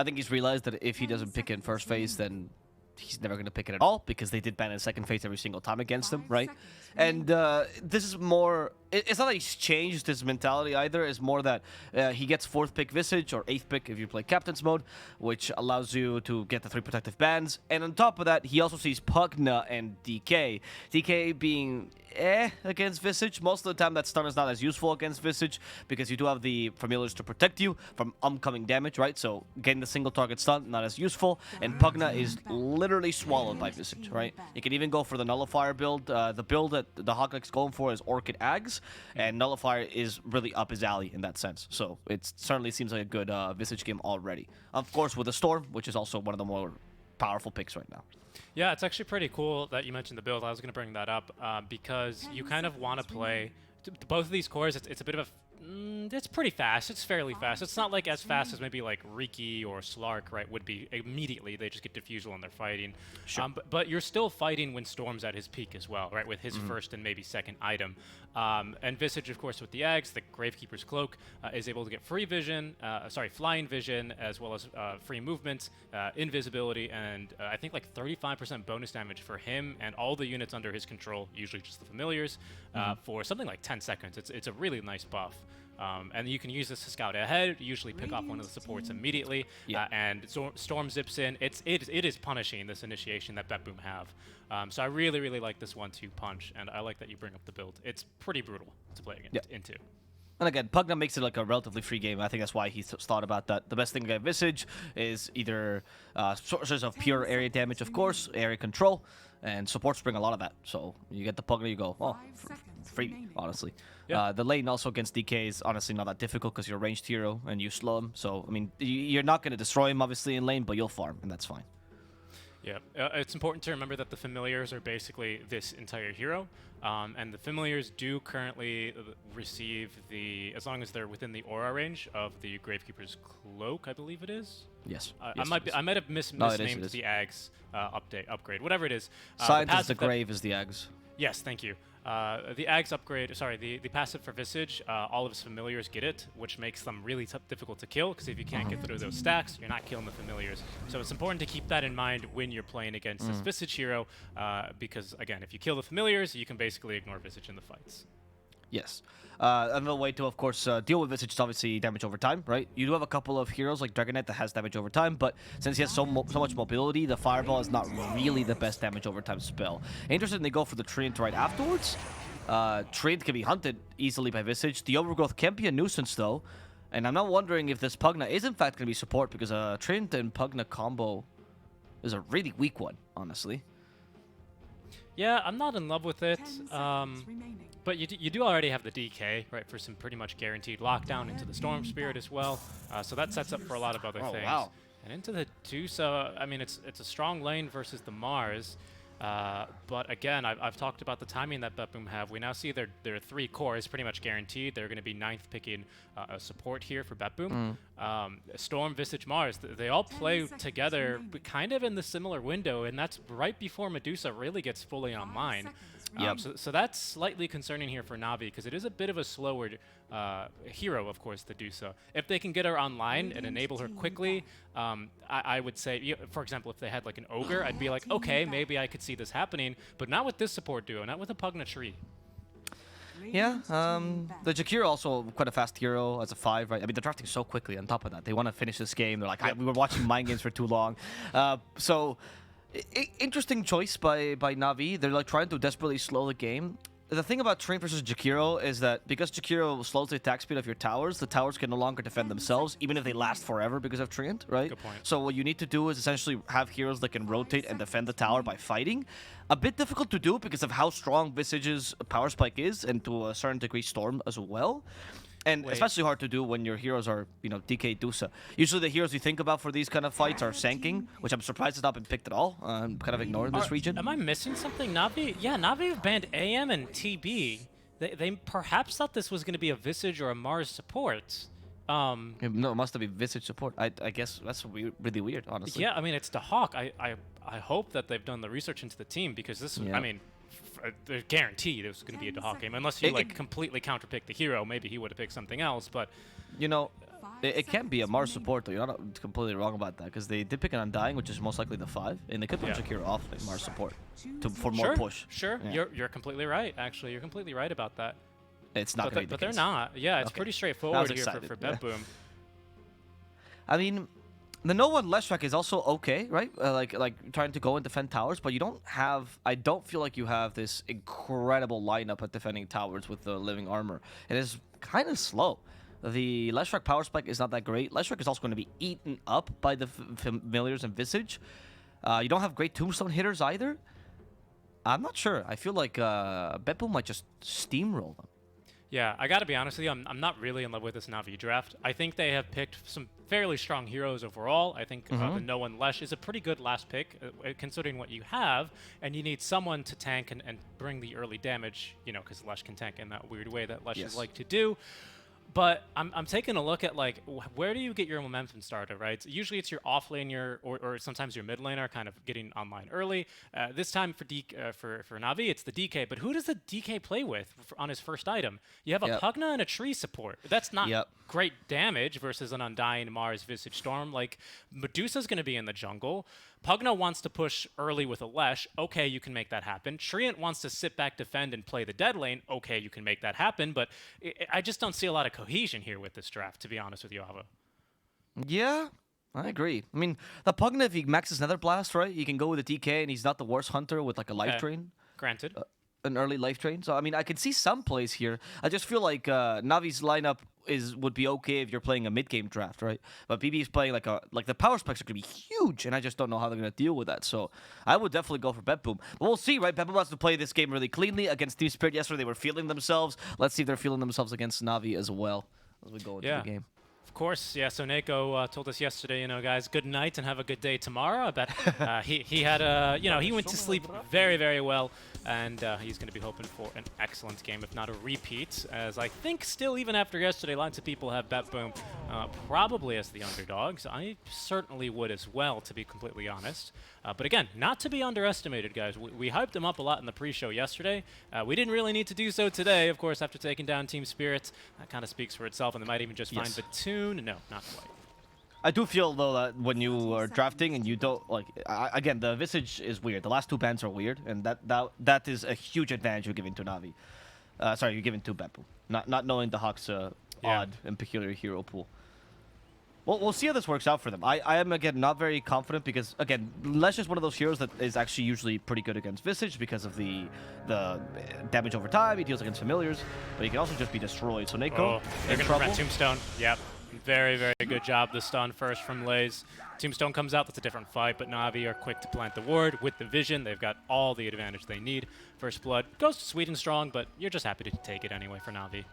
I think he's realized that if he doesn't pick it in first phase, then he's never going to pick it at all, because they did ban in second phase every single time against him, right? And this is more... It's not that he's changed his mentality either. It's more that he gets 4th pick Visage, or 8th pick if you play Captain's Mode, which allows you to get the 3 protective bands. And on top of that, he also sees Pugna and DK. DK being against Visage. Most of the time that stun is not as useful against Visage, because you do have the familiars to protect you from upcoming damage, right? So getting the single target stun, not as useful. And Pugna is literally swallowed by Visage, right? You can even go for the Nullifier build. The build that the Hogleck's going for is Orchid Ags, and Nullifier is really up his alley in that sense. So it certainly seems like a good Visage game already. Of course, with the Storm, which is also one of the more powerful picks right now. Yeah, it's actually pretty cool that you mentioned the build. I was going to bring that up because you kind of want to play both of these cores. It's a bit of a... it's pretty fast. It's fairly fast. It's not like as fast as maybe like Riki or Slark, right, would be immediately. They just get diffusal and they're fighting. Sure. But you're still fighting when Storm's at his peak as well, right, with his first and maybe second item. And Visage, of course, with the Ags, the Gravekeeper's Cloak, is able to get free vision, flying vision, as well as free movement, invisibility, and I think like 35% bonus damage for him and all the units under his control, usually just the familiars, for something like 10 seconds. It's a really nice buff. And you can use this to scout ahead, usually pick off one of the supports immediately, and Storm zips in. It is punishing, this initiation that BetBoom have. So I really, really like this 1-2 punch, and I like that you bring up the build. It's pretty brutal to play into. And again, Pugna makes it like a relatively free game. I think that's why he thought about that. The best thing against Visage is either sources of pure area damage, of course, area control, and supports bring a lot of that. So you get the Pugna, you go, oh, free, honestly. Yeah. The lane also against DK is honestly not that difficult because you're a ranged hero and you slow him. So, I mean, you're not going to destroy him, obviously, in lane, but you'll farm, and that's fine. Yeah, it's important to remember that the familiars are basically this entire hero, and the familiars do currently receive the, as long as they're within the aura range of the Gravekeeper's Cloak, I believe it is. Yes. I might have misnamed the Ags upgrade, whatever it is. Science is the Grave is the Ags. Yes, thank you. The Ags upgrade, the passive for Visage, all of his familiars get it, which makes them really difficult to kill, because if you can't get through those stacks, you're not killing the familiars. So it's important to keep that in mind when you're playing against this Visage hero, because, again, if you kill the familiars, you can basically ignore Visage in the fights. Yes. Another way to, of course, deal with Visage is obviously damage over time, right? You do have a couple of heroes like Dragon Knight that has damage over time, but since he has so much mobility, the Fireball is not really the best damage over time spell. Interesting, they go for the Treant right afterwards. Treant can be hunted easily by Visage. The Overgrowth can be a nuisance, though, and I'm not wondering if this Pugna is, in fact, going to be support, because a Treant and Pugna combo is a really weak one, honestly. Yeah, I'm not in love with it. But you do already have the DK, right, for some pretty much guaranteed lockdown into the Storm Spirit as well. So that sets up for a lot of other things. Wow. And into the Dusa, I mean, it's a strong lane versus the Mars. But again, I've talked about the timing that BetBoom have. We now see their 3 cores pretty much guaranteed. They're going to be 9th picking a support here for BetBoom. Storm, Visage, Mars, they all play together kind of in the similar window, and that's right before Medusa really gets fully online. So that's slightly concerning here for NaVi, because it is a bit of a slower hero, of course, the Dusa. If they can get her online and enable her quickly, I would say, for example, if they had like an Ogre, I'd be like, okay, maybe I could see this happening, but not with this support duo, not with a Pugna Tree. Yeah, the Jakiro also quite a fast hero as a 5, right? I mean, they're drafting so quickly on top of that. They want to finish this game. They're like, we were watching mind games for too long. So... interesting choice by NaVi. They're like trying to desperately slow the game. The thing about Treant versus Jakiro is that because Jakiro slows the attack speed of your towers, the towers can no longer defend themselves, even if they last forever because of Treant, right? Good point. So what you need to do is essentially have heroes that can rotate and defend the tower by fighting. A bit difficult to do because of how strong Visage's power spike is, and to a certain degree Storm as well. And especially hard to do when your heroes are, DK Dusa. Usually the heroes you think about for these kind of fights are Sanking, which I'm surprised has not been picked at all. I'm kind of ignored in this region. Am I missing something? NaVi? Yeah, NaVi banned AM and TB. They perhaps thought this was going to be a Visage or a Mars support. No, it must have been Visage support. I guess that's really weird, honestly. Yeah, I mean, it's the Hawk. I hope that they've done the research into the team, because this, I mean... they're guaranteed it was going to be a Dahak game, unless you completely counterpick the hero. Maybe he would have picked something else, but It can be a Mars support, though. You're not completely wrong about that, because they did pick an Undying, which is most likely the 5, and they could put Shakira off like Mars support for more push. Sure, Yeah. you're completely right. Actually, you're completely right about that. It's not going to be the But case. they're not. Yeah, it's pretty straightforward here for Yeah. BetBoom. I mean, the no one Leshrac is also okay, right? Like trying to go and defend towers, but you don't have. I don't feel like you have this incredible lineup at defending towers with the living armor. It is kind of slow. The Leshrac power spike is not that great. Leshrac is also going to be eaten up by the familiars and Visage. You don't have great tombstone hitters either. I'm not sure. I feel like BetBoom might just steamroll them. Yeah, I gotta be honest with you, I'm not really in love with this Navi draft. I think they have picked some fairly strong heroes overall. I think the No One Lesh is a pretty good last pick, considering what you have, and you need someone to tank and bring the early damage, you know, because Lesh can tank in that weird way that Leshes like to do. But I'm taking a look at, like, where do you get your momentum started, right? Usually it's your off lane, or sometimes your mid laner kind of getting online early. This time for Navi, it's the DK. But who does the DK play with on his first item? You have a Pugna and a tree support. That's not great damage versus an Undying Mars Visage Storm. Like, Medusa's going to be in the jungle. Pugna wants to push early with a Lesh. Okay, you can make that happen. Treant wants to sit back, defend, and play the dead lane. Okay, you can make that happen. But I just don't see a lot of cohesion here with this draft, to be honest with you, Avo. Yeah, I agree. I mean, the Pugna, if he maxes Nether Blast, right, he can go with the DK, and he's not the worst hunter with, like, a life drain. Granted. An early life drain. So, I mean, I could see some plays here. I just feel like Navi's lineup would be okay if you're playing a mid-game draft, right? But BB is playing like the power specs are going to be huge, and I just don't know how they're going to deal with that. So I would definitely go for BetBoom. But we'll see, right? BetBoom wants to play this game really cleanly against Team Spirit. Yesterday, they were feeling themselves. Let's see if they're feeling themselves against Navi as well as we go into the game. Of course, yeah. So Nako told us yesterday, you know, guys, good night and have a good day tomorrow. I bet he had he went to sleep very, very well, and he's going to be hoping for an excellent game, if not a repeat. As I think, still even after yesterday, lots of people have BetBoom probably as the underdogs. I certainly would as well, to be completely honest. But again, not to be underestimated, guys. We hyped him up a lot in the pre-show yesterday. We didn't really need to do so today, of course, after taking down Team Spirit. That kind of speaks for itself, and they might even just find Batoon. No, not quite. I do feel, though, that when you are drafting and you don't, like, again, the Visage is weird. The last two bans are weird, and that is a huge advantage you're giving to Navi. Sorry, you're giving to BetBoom. Not knowing the Hawk's odd and peculiar hero pool. Well, we'll see how this works out for them. I am, again, not very confident because, again, Lesh is one of those heroes that is actually usually pretty good against Visage because of the damage over time. He deals against familiars, but he can also just be destroyed. So Nako, they're going to prevent Tombstone. Yep. Very, very good job. The stun first from Lays. Tombstone comes out. That's a different fight, but Navi are quick to plant the ward with the vision. They've got all the advantage they need. First blood goes to SweetNStrike, but you're just happy to take it anyway for Navi.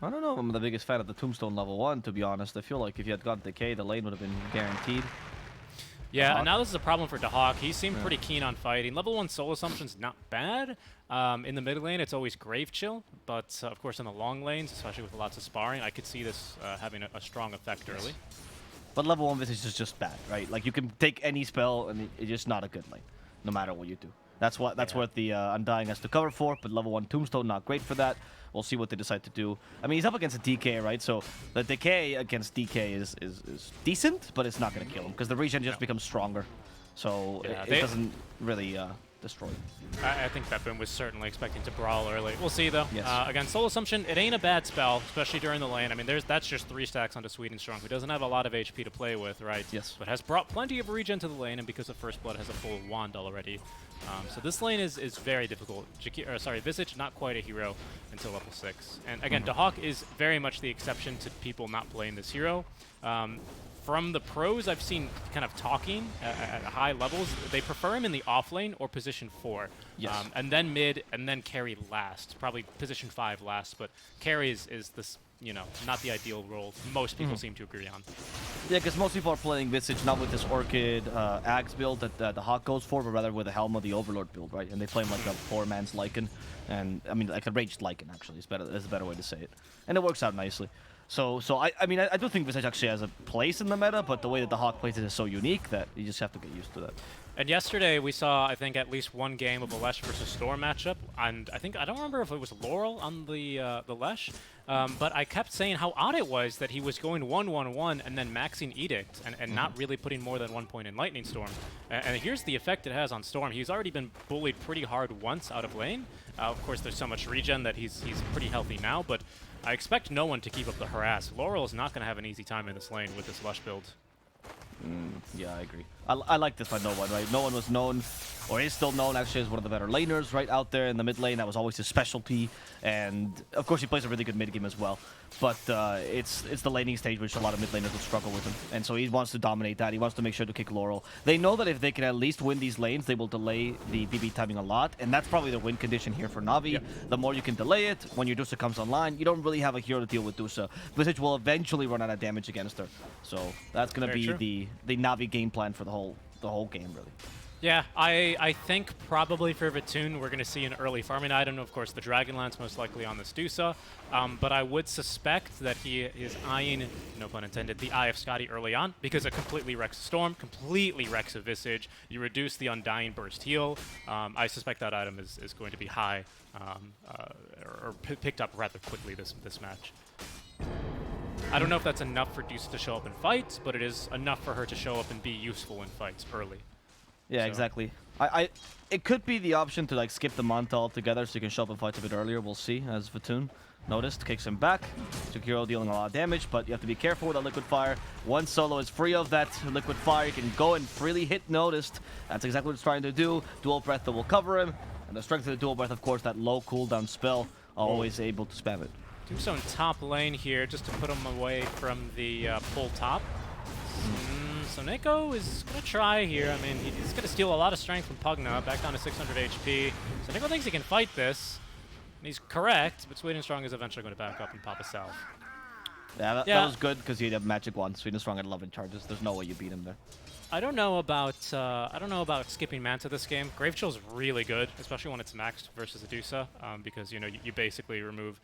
I don't know. I'm the biggest fan of the Tombstone level 1, to be honest. I feel like if you had gotten Decay, the lane would have been guaranteed. Yeah, and now this is a problem for Dahak. He seemed pretty keen on fighting. Level 1 Soul Assumption's not bad. In the mid lane, it's always Grave Chill, but of course in the long lanes, especially with lots of sparring, I could see this having a strong effect early. But level 1 Visage is just bad, right? Like, you can take any spell, and it's just not a good lane, no matter what you do. That's what the Undying has to cover for, but level 1 Tombstone, not great for that. We'll see what they decide to do. I mean, he's up against a DK, right? So the Decay against DK is decent, but it's not going to kill him, because the regen just becomes stronger. So it doesn't really destroy him. I think BetBoom was certainly expecting to brawl early. We'll see, though. Yes. Again, Soul Assumption, it ain't a bad spell, especially during the lane. I mean, that's just 3 stacks onto SweetNStrike, who doesn't have a lot of HP to play with, right? Yes. But has brought plenty of regen to the lane, and because of First Blood, has a full wand already. So this lane is very difficult. Visage, not quite a hero until level 6. And again, Dahak is very much the exception to people not playing this hero. From the pros I've seen kind of talking at high levels, they prefer him in the off lane or position 4. Yes. And then mid, and then carry last. Probably position 5 last, but carry is this, you know, not the ideal role most people seem to agree on. Yeah, because most people are playing Visage not with this Orchid Axe build that the Hawk goes for, but rather with the Helm of the Overlord build, right? And they play him like a poor man's Lycan. And, I mean, like a ranged Lycan, actually. It's a better way to say it. And it works out nicely. So I mean, I do think Visage actually has a place in the meta, but the way that the Hawk plays it is so unique that you just have to get used to that. And yesterday we saw, I think, at least one game of a Lesh versus Storm matchup, and I don't remember if it was Laurel on the Lesh, but I kept saying how odd it was that he was going 1-1-1 and then maxing Edict and not really putting more than 1 point in Lightning Storm. And here's the effect it has on Storm. He's already been bullied pretty hard once out of lane. Of course, there's so much regen that he's pretty healthy now, but I expect no one to keep up the harass. Laurel is not going to have an easy time in this lane with this Lush build. Yeah, I agree. I like this by No One, right? No One was known, or is still known actually, as one of the better laners right out there in the mid lane. That was always his specialty, and of course he plays a really good mid game as well. But it's the laning stage which a lot of mid laners will struggle with him, and so he wants to dominate that. He wants to make sure to kick Laurel. They know that if they can at least win these lanes, they will delay the BB timing a lot, and that's probably the win condition here for Navi. Yep. The more you can delay it, when your Dusa comes online, you don't really have a hero to deal with Dusa. Visage will eventually run out of damage against her, so that's gonna Very be the Navi game plan for the whole game, really. Yeah, I think probably for Vitoon we're going to see an early farming item. Of course, the Dragonlance most likely on the Stusa, but I would suspect that he is eyeing, no pun intended, the Eye of Scotty early on, because it completely wrecks Storm, completely wrecks a Visage. You reduce the Undying Burst heal. I suspect that item is going to be high, or picked up rather quickly this match. I don't know if that's enough for Deuce to show up in fights, but it is enough for her to show up and be useful in fights early. Yeah, So. exactly. It could be the option to like skip the Manta altogether so you can show up in fights a bit earlier. We'll see, as Vitoon noticed, kicks him back. Jakiro dealing a lot of damage, but you have to be careful with that Liquid Fire. One solo is free of that Liquid Fire. You can go and freely hit Noticed. That's exactly what it's trying to do. Dual Breath that will cover him. And the strength of the Dual Breath, of course, that low cooldown spell, always able to spam it. Tombstone top lane here just to put him away from the pull top. So Neko is going to try here. I mean, he's going to steal a lot of strength from Pugna, back down to 600 HP. So Neko thinks he can fight this. And he's correct, but SwedenStrong is eventually going to back up and pop a Salve. Yeah, that was good because he had Magic Wand. SwedenStrong had 11 charges. There's no way you beat him there. I don't know about skipping Manta this game. Grave Chill's really good, especially when it's maxed versus Adusa, because you basically remove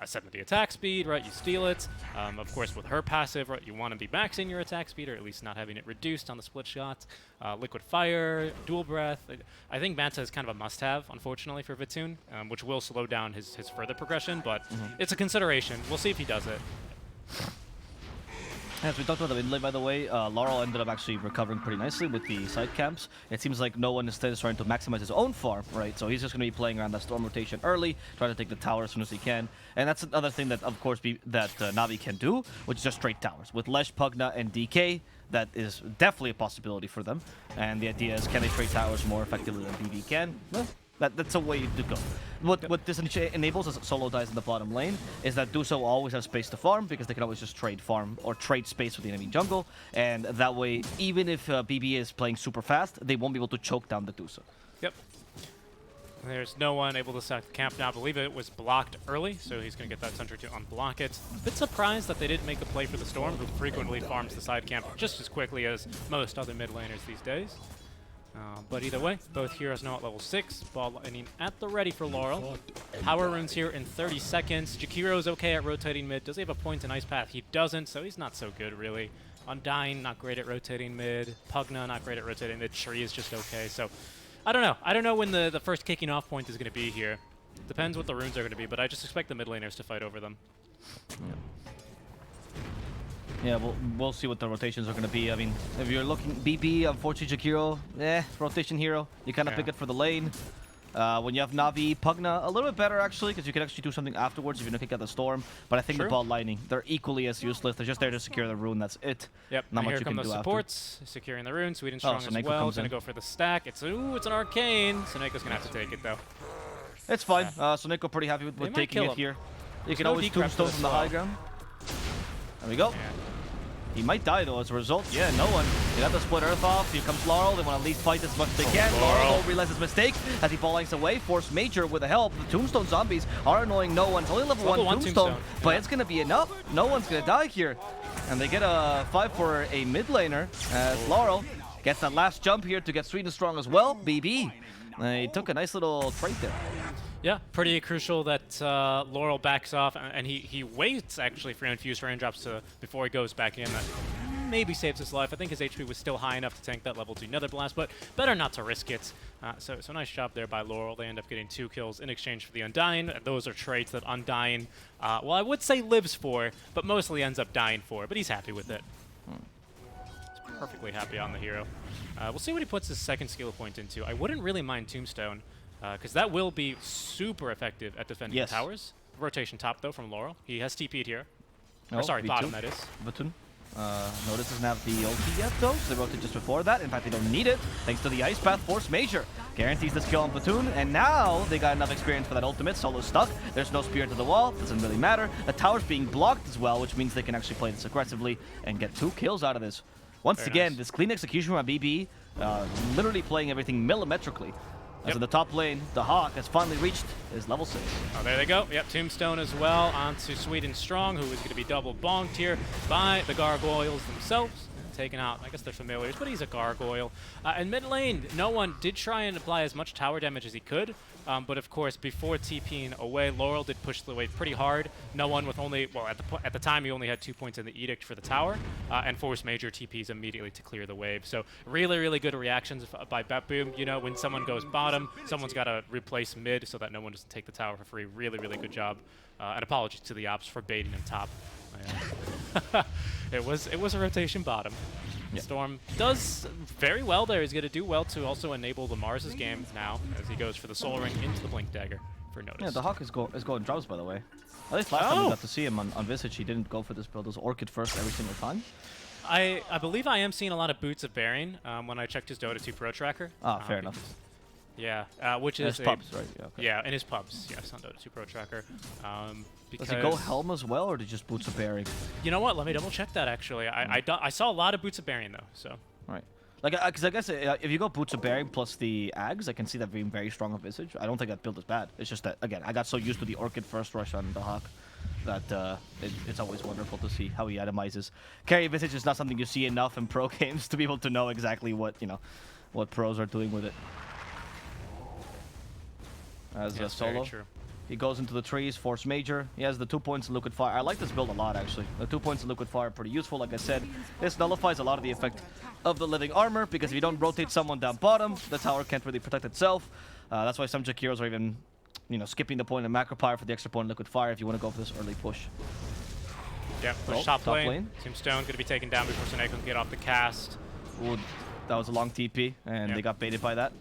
70 attack speed, right? You steal it. Of course, with her passive, right, you want to be maxing your attack speed, or at least not having it reduced on the split shots. Liquid Fire, Dual Breath. I think Manta is kind of a must-have, unfortunately, for Vitoon, which will slow down his further progression, but it's a consideration. We'll see if he does it. As we talked about the mid lane, by the way, Laurel ended up actually recovering pretty nicely with the side camps. It seems like No One instead is trying to maximize his own farm, right? So he's just going to be playing around that Storm rotation early, trying to take the tower as soon as he can. And that's another thing that, of course, Navi can do, which is just straight towers. With Lesh, Pugna, and DK, that is definitely a possibility for them. And the idea is, can they trade towers more effectively than BB can? Well, that's a way to go. What this enables as solo dies in the bottom lane is that Dusa will always have space to farm because they can always just trade farm or trade space with the enemy jungle, and that way, even if BB is playing super fast, they won't be able to choke down the Dusa. Yep. There's no one able to sack the camp now. I believe it was blocked early, so he's going to get that sentry to unblock it. A bit surprised that they didn't make a play for the Storm, who frequently farms the side camp just as quickly as most other mid laners these days. But either way, both heroes now at level 6. Ball lightning at the ready for Laurel. Power runes here in 30 seconds. Jakiro's okay at rotating mid. Does he have a point in Ice Path? He doesn't, so he's not so good, really. Undying, not great at rotating mid. Pugna, not great at rotating mid. Tree is just okay. So, I don't know. I don't know when the first kicking off point is going to be here. Depends what the runes are going to be, but I just expect the mid laners to fight over them. Yeah, we'll see what the rotations are going to be. I mean, if you're looking BB, unfortunately, Jakiro, rotation hero. You kind of pick it for the lane. When you have Navi, Pugna, a little bit better, actually, because you can actually do something afterwards if you're going to kick out the Storm. But I think the ball lightning, they're equally as useless. They're just there to secure the rune. That's it. Yep, not much here you come can the do supports, securing the rune. SwedenStrong so as Neko well. comes Going in. to go for the stack. It's an arcane, so Neko's going to have to take it, though. It's fine. So Neko pretty happy with taking it here. You can no always tombstone from the high ground. There we go. Yeah. He might die, though, as a result. Yeah, No One. They got the split Earth off. Here comes Laurel. They want to at least fight as much as they can. Laurel will realize his mistake as he ball lines away. Force Major with the help. The Tombstone zombies are annoying No One. It's only level 1 Tombstone, but it's going to be enough. No One's going to die here. And they get a 5 for a mid laner as Laurel gets that last jump here to get SwedenStrong as well. BB. They took a nice little trade there. Yeah, pretty crucial that Laurel backs off, and he waits actually for infused raindrops before he goes back in. That maybe saves his life. I think his HP was still high enough to tank that level 2 Nether Blast, but better not to risk it. So nice job there by Laurel. They end up getting 2 kills in exchange for the Undying. Those are traits that Undying, well, I would say lives for, but mostly ends up dying for. But he's happy with it. He's perfectly happy on the hero. We'll see what he puts his second skill point into. I wouldn't really mind Tombstone, because that will be super effective at defending the towers. Rotation top, though, from Laurel. He has TP'd here. Or sorry, bottom, that is. Button. No, this doesn't have the ulti yet, though, so they rotate just before that. In fact, they don't need it, thanks to the Ice Path Force Major. Guarantees this kill on Platoon, and now they got enough experience for that ultimate. Solo stuck. There's no spear to the wall. Doesn't really matter. The tower's being blocked as well, which means they can actually play this aggressively and get 2 kills out of this. Once again, this clean execution from BB, literally playing everything millimetrically. As in the top lane, the Hawk has finally reached his level 6. Oh, there they go. Yep, Tombstone as well onto SweetNStrike, who is going to be double bonked here by the Gargoyles themselves. Taken out, I guess they're familiars, but he's a Gargoyle. And mid lane, no one did try and apply as much tower damage as he could. But of course, before TPing away, Laurel did push the wave pretty hard. No one with only, well, at the time, he only had 2 points in the Edict for the tower, and Force Major TPs immediately to clear the wave. So really, really good reactions by BetBoom. You know, when someone goes bottom, someone's got to replace mid so that no one doesn't take the tower for free. Really, really good job. And apologies to the ops for baiting him top. It was a rotation bottom. Yeah. Storm does very well there. He's going to do well to also enable the Mars's game now as he goes for the Soul Ring into the Blink Dagger for Natus. Yeah, the Hawk is going drums, by the way. At least last time we got to see him on Visage, he didn't go for this build. It was Orchid first every single time. I believe I am seeing a lot of Boots of Bearing when I checked his Dota 2 Pro Tracker. Ah, fair enough. Yeah, which is his pubs, right? Yeah, okay. Yeah, in his pubs, yes, on Dota 2 Pro Tracker. Does he go Helm as well, or did he just Boots of Bearing? You know what? Let me double check that, actually. I saw a lot of Boots of Bearing, though, so. Right. Like, because I guess if you go Boots of Bearing plus the Ags, I can see that being very strong on Visage. I don't think that build is bad. It's just that, again, I got so used to the Orchid first rush on the Hawk that it's always wonderful to see how he itemizes. Carry Visage is not something you see enough in pro games to be able to know exactly what, what pros are doing with it. As a solo, he goes into the trees, Force Major. He has the 2 points in Liquid Fire. I like this build a lot, actually. The 2 points in Liquid Fire are pretty useful. Like I said, this nullifies a lot of the effect of the Living Armor, because if you don't rotate someone down bottom, the tower can't really protect itself. That's why some Jakiros are even, skipping the point in Macro Pyre for the extra point in Liquid Fire if you want to go for this early push. Yeah, push top lane. Tombstone going to be taken down before Seneko can get off the cast. Ooh, that was a long TP, and they got baited by that.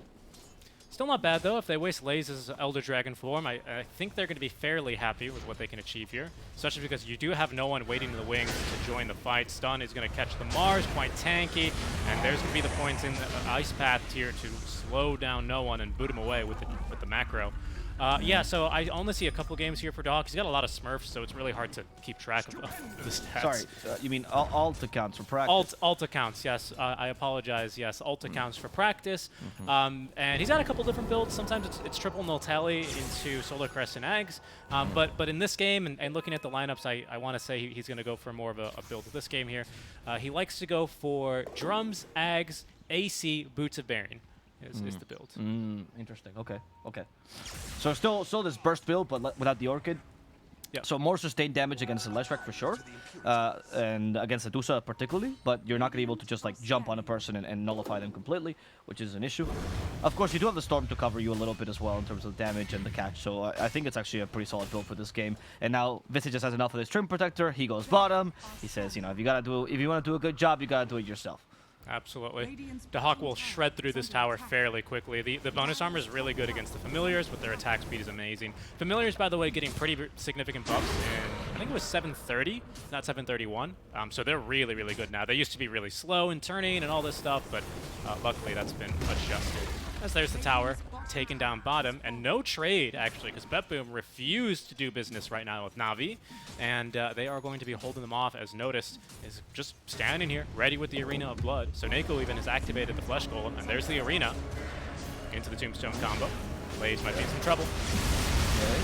Still not bad, though. If they waste Laze's Elder Dragon form, I think they're going to be fairly happy with what they can achieve here. Especially because you do have no one waiting in the wings to join the fight. Stun is going to catch the Mars, quite tanky. And there's going to be the points in the Ice Path tier to slow down no one and boot him away with the macro. Yeah, so I only see a couple games here for Doc. He's got a lot of Smurfs, so it's really hard to keep track of the stats. Sorry, you mean alt accounts for practice? Alt accounts, yes. I apologize. Yes, alt accounts for practice. And he's got a couple different builds. Sometimes it's triple null tally into Solar Crest and Ags. But in this game, and looking at the lineups, I want to say he's going to go for more of a build of this game here. He likes to go for Drums, Ags, AC, Boots of Bearing. Is the build. Interesting. Okay. So still this burst build, but without the Orchid. Yeah. So more sustained damage against the Leshrac for sure, and against the Dusa particularly. But you're not gonna be able to just like jump on a person and nullify them completely, which is an issue. Of course, you do have the Storm to cover you a little bit as well in terms of damage and the catch. So I think it's actually a pretty solid build for this game. And now Visage just has enough of this Trim Protector. He goes bottom. He says, if you want to do a good job, you gotta do it yourself. Absolutely. The Hawk will shred through this tower fairly quickly. The bonus armor is really good against the Familiars, but their attack speed is amazing. Familiars, by the way, getting pretty significant buffs in, I think it was 730, not 731. So they're really, really good now. They used to be really slow in turning and all this stuff, but luckily that's been adjusted. As there's the tower, taken down bottom, and no trade, actually, because BetBoom refused to do business right now with NaVi, and they are going to be holding them off, as Natus is just standing here, ready with the Arena of Blood. So Neko even has activated the Flesh Golem, and there's the Arena into the Tombstone combo. Blaze might be in some trouble. Okay.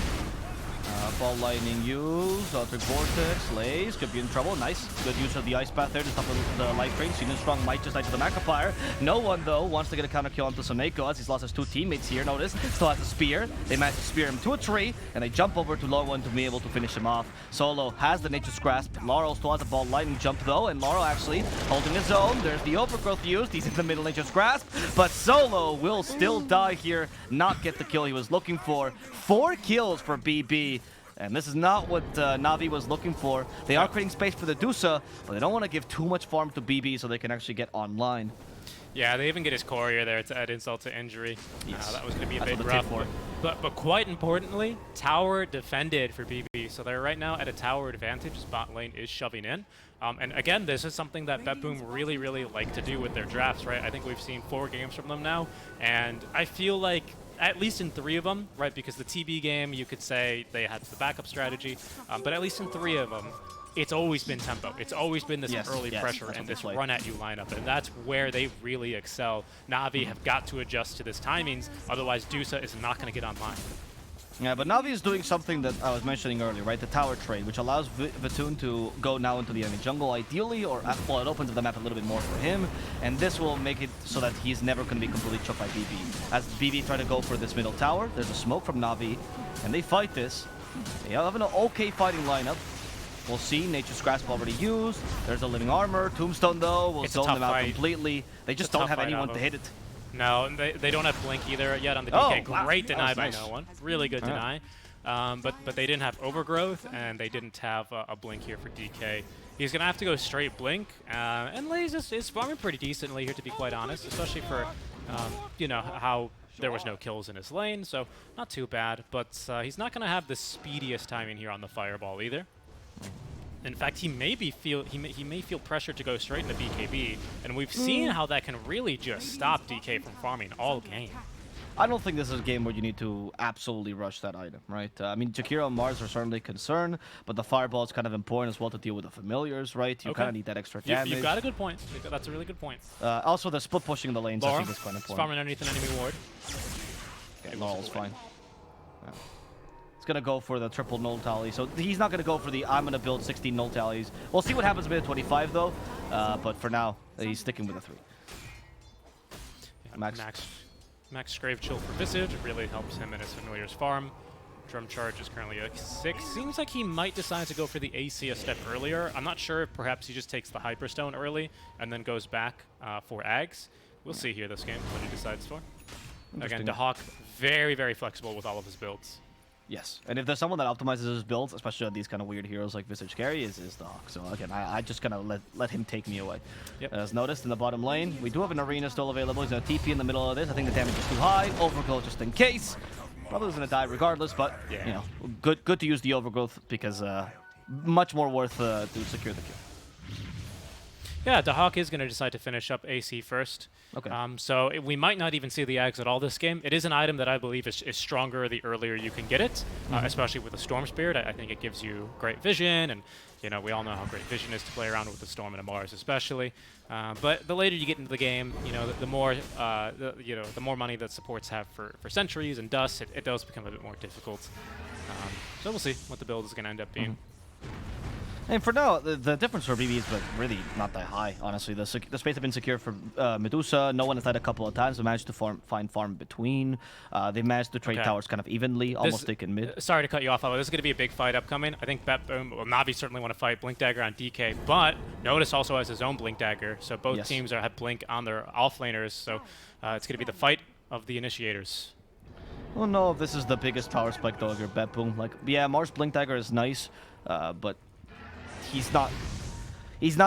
Ball lightning use, Electric Vortex, Lays, could be in trouble. Nice. Good use of the Ice Path there to stop the Life Drain. SeekNStrike might just die to the Macropire. No one, though, wants to get a counter kill onto Soneko as he's lost his 2 teammates here. Notice, still has a spear. They manage to spear him to a tree, and they jump over to Laurel to be able to finish him off. Solo has the Nature's Grasp. Laurel still has the Ball lightning jump, though, and Laurel actually holding his own. There's the Overgrowth used. He's in the middle Nature's Grasp, but Solo will still die here, not get the kill he was looking for. 4 kills for BB. And this is not what NaVi was looking for. They are creating space for the Dusa, but they don't want to give too much farm to BB so they can actually get online. Yeah, they even get his courier there to add insult to injury. Yes. That was going to be a big rough. But quite importantly, tower defended for BB. So they're right now at a tower advantage. Bot lane is shoving in. And again, this is something that BetBoom really, really like to do with their drafts, right? I think we've seen 4 games from them now. And I feel like at least in 3 of them, right, because the TB game, you could say they had the backup strategy, but at least in 3 of them, it's always been tempo. It's always been this early pressure and this run-at-you lineup, and that's where they really excel. NaVi have got to adjust to this timings, otherwise Dusa is not going to get online. Yeah, but NaVi is doing something that I was mentioning earlier, right? The tower trade, which allows Vatoon to go now into the enemy jungle ideally, or well, it opens up the map a little bit more for him, and this will make it so that he's never going to be completely choked by BB. As BB try to go for this middle tower, there's a smoke from NaVi, and they fight this. They have an okay fighting lineup. We'll see. Nature's Grasp already used. There's a living armor. Tombstone, though, will zone them out completely. They just don't have anyone to hit it. No, they don't have Blink either yet on the DK. Wow. Great deny by nice. no one. Really good deny. But they didn't have Overgrowth, and they didn't have a Blink here for DK. He's going to have to go straight Blink. And Lays is farming pretty decently here, to be quite honest, especially for, you know, how there was no kills in his lane. So not too bad. But he's not going to have the speediest timing here on the Fireball either. In fact, he may feel pressure to go straight into BKB, and we've seen how that can really just stop DK from farming all game. I don't think this is a game where you need to absolutely rush that item, right? I mean, Jakiro and Mars are certainly concerned, but the Fireball is kind of important as well to deal with the familiars, right? You kind of need that extra damage. You've got a good point. That's a really good point. Also, the split pushing the lanes, I think, is quite important. Farming underneath an enemy ward. Okay, Laurel's fine. Yeah. He's going to go for the triple null tally. So he's not going to go for the I'm going to build 16 null tallies. We'll see what happens with 25, though. But for now, he's sticking with a 3. Yeah, Max Grave Chill for Visage. It really helps him in his familiar's farm. Drum Charge is currently a 6. Seems like he might decide to go for the AC a step earlier. I'm not sure if perhaps he just takes the Hyperstone early and then goes back for Ags. We'll see here this game what he decides for. Again, DeHawk very, very flexible with all of his builds. Yes, and if there's someone that optimizes his builds, especially on these kind of weird heroes like Visage Carry, is DeHawk. So again, I just kind of let him take me away. Yep. As noticed in the bottom lane, we do have an arena still available. He's going to TP in the middle of this. I think the damage is too high. Overgrowth just in case. Probably was going to die regardless, but you know, good to use the Overgrowth because much more worth to secure the kill. Yeah, DeHawk is going to decide to finish up AC first. Okay. So we might not even see the Ags at all this game. It is an item that I believe is stronger the earlier you can get it, especially with the Storm Spirit. I think it gives you great vision, and you know we all know how great vision is to play around with the Storm and a Mars especially. But the later you get into the game, you know the more the more money that supports have for sentries and dust, it does become a bit more difficult. So we'll see what the build is going to end up being. And for now, the difference for BB is really not that high, honestly. The space has been secure for Medusa. No one has had a couple of times. They managed to find farm between. They managed to trade towers kind of evenly, almost taken mid. Sorry to cut you off, Avo. This is going to be a big fight upcoming. I think NaVi certainly want to fight Blink Dagger on DK, but Natus also has his own Blink Dagger, so both teams have Blink on their offlaners, so it's going to be the fight of the initiators. I don't know if this is the biggest power spike, though, if you're BetBoom. Like, yeah, Mars Blink Dagger is nice, but he's not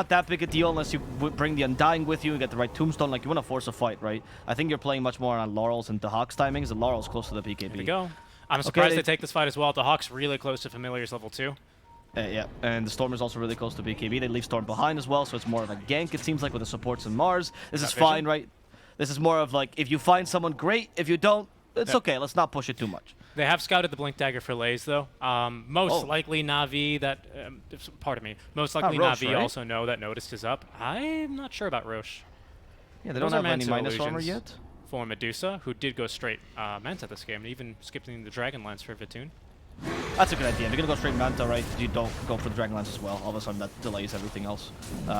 that big a deal unless you bring the Undying with you and get the right Tombstone. Like, you want to force a fight, right? I think you're playing much more on Laurel's and DeHawk's timings, and Laurel's close to the BKB. Here we go. I'm surprised they take this fight as well. DeHawk's really close to Familiar's level 2. Yeah, and the Storm is also really close to BKB. They leave Storm behind as well, so it's more of a gank, it seems like, with the supports and Mars. This is fine, right? This is more of like, if you find someone, great. If you don't, it's okay. Let's not push it too much. They have scouted the Blink Dagger for Lays, though. Most likely NaVi that... pardon me. Most likely Roche, NaVi right? also know that Noticed is up. I'm not sure about Roche. Yeah, they don't have any minus armor yet. For Medusa, who did go straight Manta this game, and even skipping the Dragon Lance for Vatoon. That's a good idea. If you're going to go straight Manta, right, you don't go for the Dragonlance as well. All of a sudden, that delays everything else.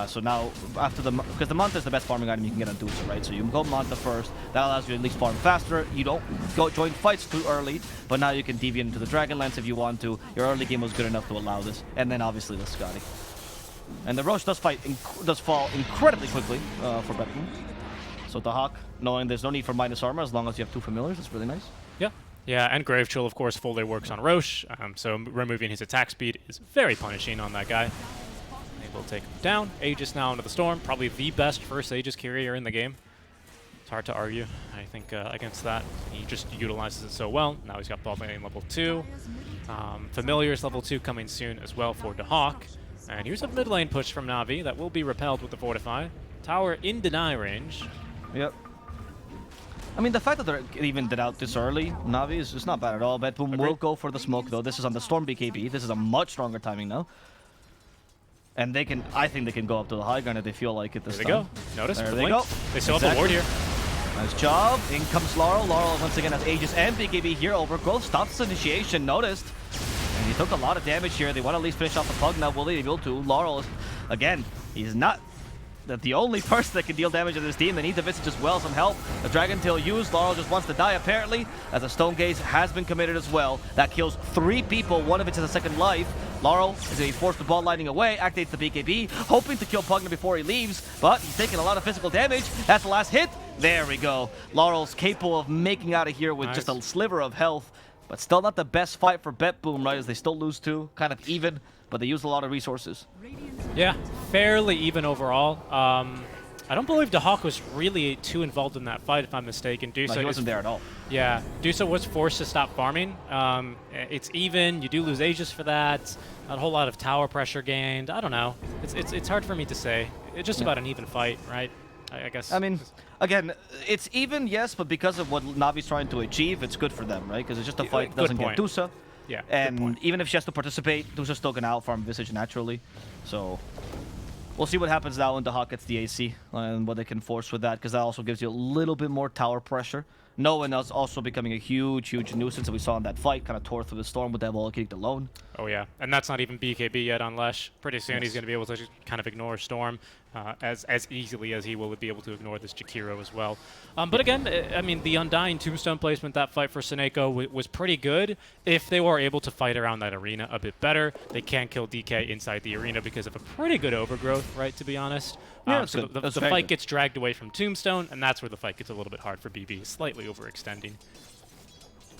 So now, after because the Manta is the best farming item you can get on Dusa, right? So you go Manta first. That allows you to at least farm faster. You don't go join fights too early, but now you can deviate into the Dragonlance if you want to. Your early game was good enough to allow this. And then, obviously, the Scotty. And the Roche does fall incredibly quickly for BetBoom. So the Hawk, knowing there's no need for minus armor as long as you have 2 familiars, it's really nice. Yeah. Yeah, and Grave Chill, of course, fully works on Roche, so removing his attack speed is very punishing on that guy. They will take him down. Aegis now into the Storm, probably the best first Aegis carrier in the game. It's hard to argue, I think, against that. He just utilizes it so well. Now he's got bot lane level 2. Familiars level 2 coming soon as well for the Hawk. And here's a mid lane push from Navi that will be repelled with the Fortify. Tower in deny range. Yep. I mean, the fact that they're even dead out this early, Navi, is just not bad at all. BetBoom will go for the smoke, though. This is on the Storm BKB. This is a much stronger timing now. And they can, I think they can go up to the high ground if they feel like it this time. There they go. Notice, there they go. They still have a ward here. Nice job. In comes Laurel. Laurel once again has Aegis and BKB here. Overgrowth stops his initiation, noticed. And he took a lot of damage here. They want to at least finish off the Pug now. Will they be able to? Laurel, again, he's not the only person that can deal damage on this team. They need the Visage as well, some help. The Dragon Tail used. Laurel just wants to die, apparently, as a Stone Gaze has been committed as well. That kills 3 people. One of it is a second life. Laurel is going to be forced to ball lighting away, activates the BKB, hoping to kill Pugna before he leaves, but he's taking a lot of physical damage. That's the last hit. There we go. Laurel's capable of making out of here with just a sliver of health, but still not the best fight for BetBoom, right, as they still lose 2, kind of even, but they use a lot of resources. Yeah, fairly even overall. I don't believe the Hawk was really too involved in that fight, if I'm mistaken. Dusa No, he wasn't there at all. Yeah, Dusa was forced to stop farming. It's even. You do lose Aegis for that. Not a whole lot of tower pressure gained. I don't know. It's hard for me to say. It's just about an even fight, right? I guess. I mean, again, it's even, yes, but because of what Navi's trying to achieve, it's good for them, right? Because it's just a fight that doesn't get Dusa. Yeah, and even if she has to participate, Dusa's still gonna outfarm Visage naturally. So we'll see what happens now when the Hawk gets the AC and what they can force with that, because that also gives you a little bit more tower pressure. No one else also becoming a huge nuisance that we saw in that fight, kind of tore through the storm with that Volcanic alone. Oh yeah, and that's not even BKB yet on Lesh. Pretty soon he's going to be able to just kind of ignore Storm as easily as he will be able to ignore this Jakiro as well. But again, I mean, the Undying Tombstone placement, that fight for Seneko was pretty good. If they were able to fight around that arena a bit better, they can kill DK inside the arena because of a pretty good overgrowth, right, to be honest. Yeah, so the fight gets dragged away from Tombstone, and that's where the fight gets a little bit hard for BB, slightly overextending.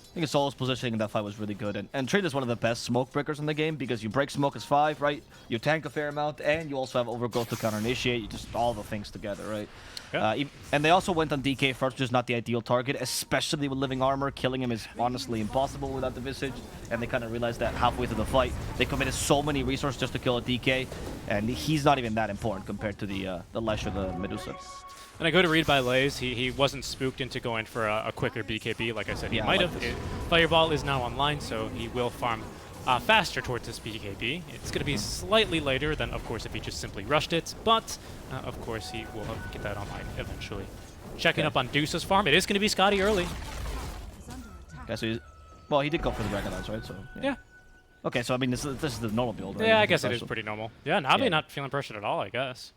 I think Solo's positioning in that fight was really good, and Trade is one of the best smoke breakers in the game because you break smoke as 5, right? You tank a fair amount, and you also have overgrowth to counter initiate. You just all the things together, right? Yeah. And they also went on DK first, which is not the ideal target, especially with living armor. Killing him is honestly impossible without the Visage, and they kind of realized that halfway through the fight. They committed so many resources just to kill a DK, and he's not even that important compared to the Lesh or the Medusa. And I go to read by Lays, he wasn't spooked into going for a quicker BKB, like I said he might have. Fireball is now online, so he will farm faster towards this BKB. It's going to be slightly later than, of course, if he just simply rushed it, but, of course, he will get that online eventually. Checking up on Dusa's farm, it is going to be Scotty early. Okay, so well, he did go for the Dragonlance, right? So yeah. Okay, so I mean, this is the normal build, right? Yeah, I guess it is pretty normal. Yeah, Navi not feeling pressured at all, I guess.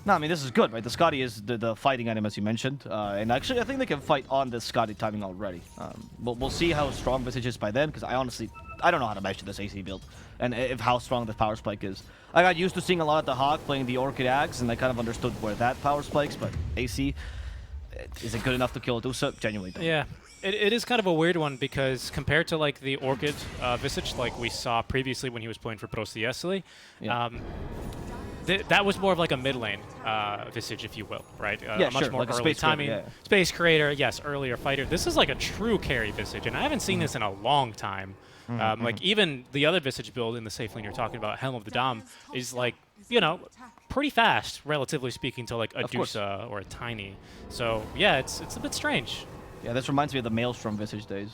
No, I mean, this is good, right? The Scotty is the fighting item, as you mentioned. And actually, I think they can fight on the Scotty timing already. But we'll see how strong Visage is by then, because I don't know how to measure this AC build, and how strong the power spike is. I got used to seeing a lot of the Hawk playing the Orchid Axe, and I kind of understood where that power spikes, but AC, is it good enough to kill a Dusa? Genuinely don't. Yeah. It is kind of a weird one, because compared to like the Orchid Visage, like we saw previously when he was playing for Pro Ciesli, that was more of like a mid lane Visage, if you will, right? Yeah, much sure. more Like early timing. Space Creator, yes, earlier fighter. This is like a true carry Visage, and I haven't seen this in a long time. Like even the other Visage build in the safe lane you're talking about, Helm of the Dom, is like, you know, pretty fast, relatively speaking, to like a Dusa or a Tiny. So yeah, it's a bit strange. Yeah, this reminds me of the Maelstrom Visage days.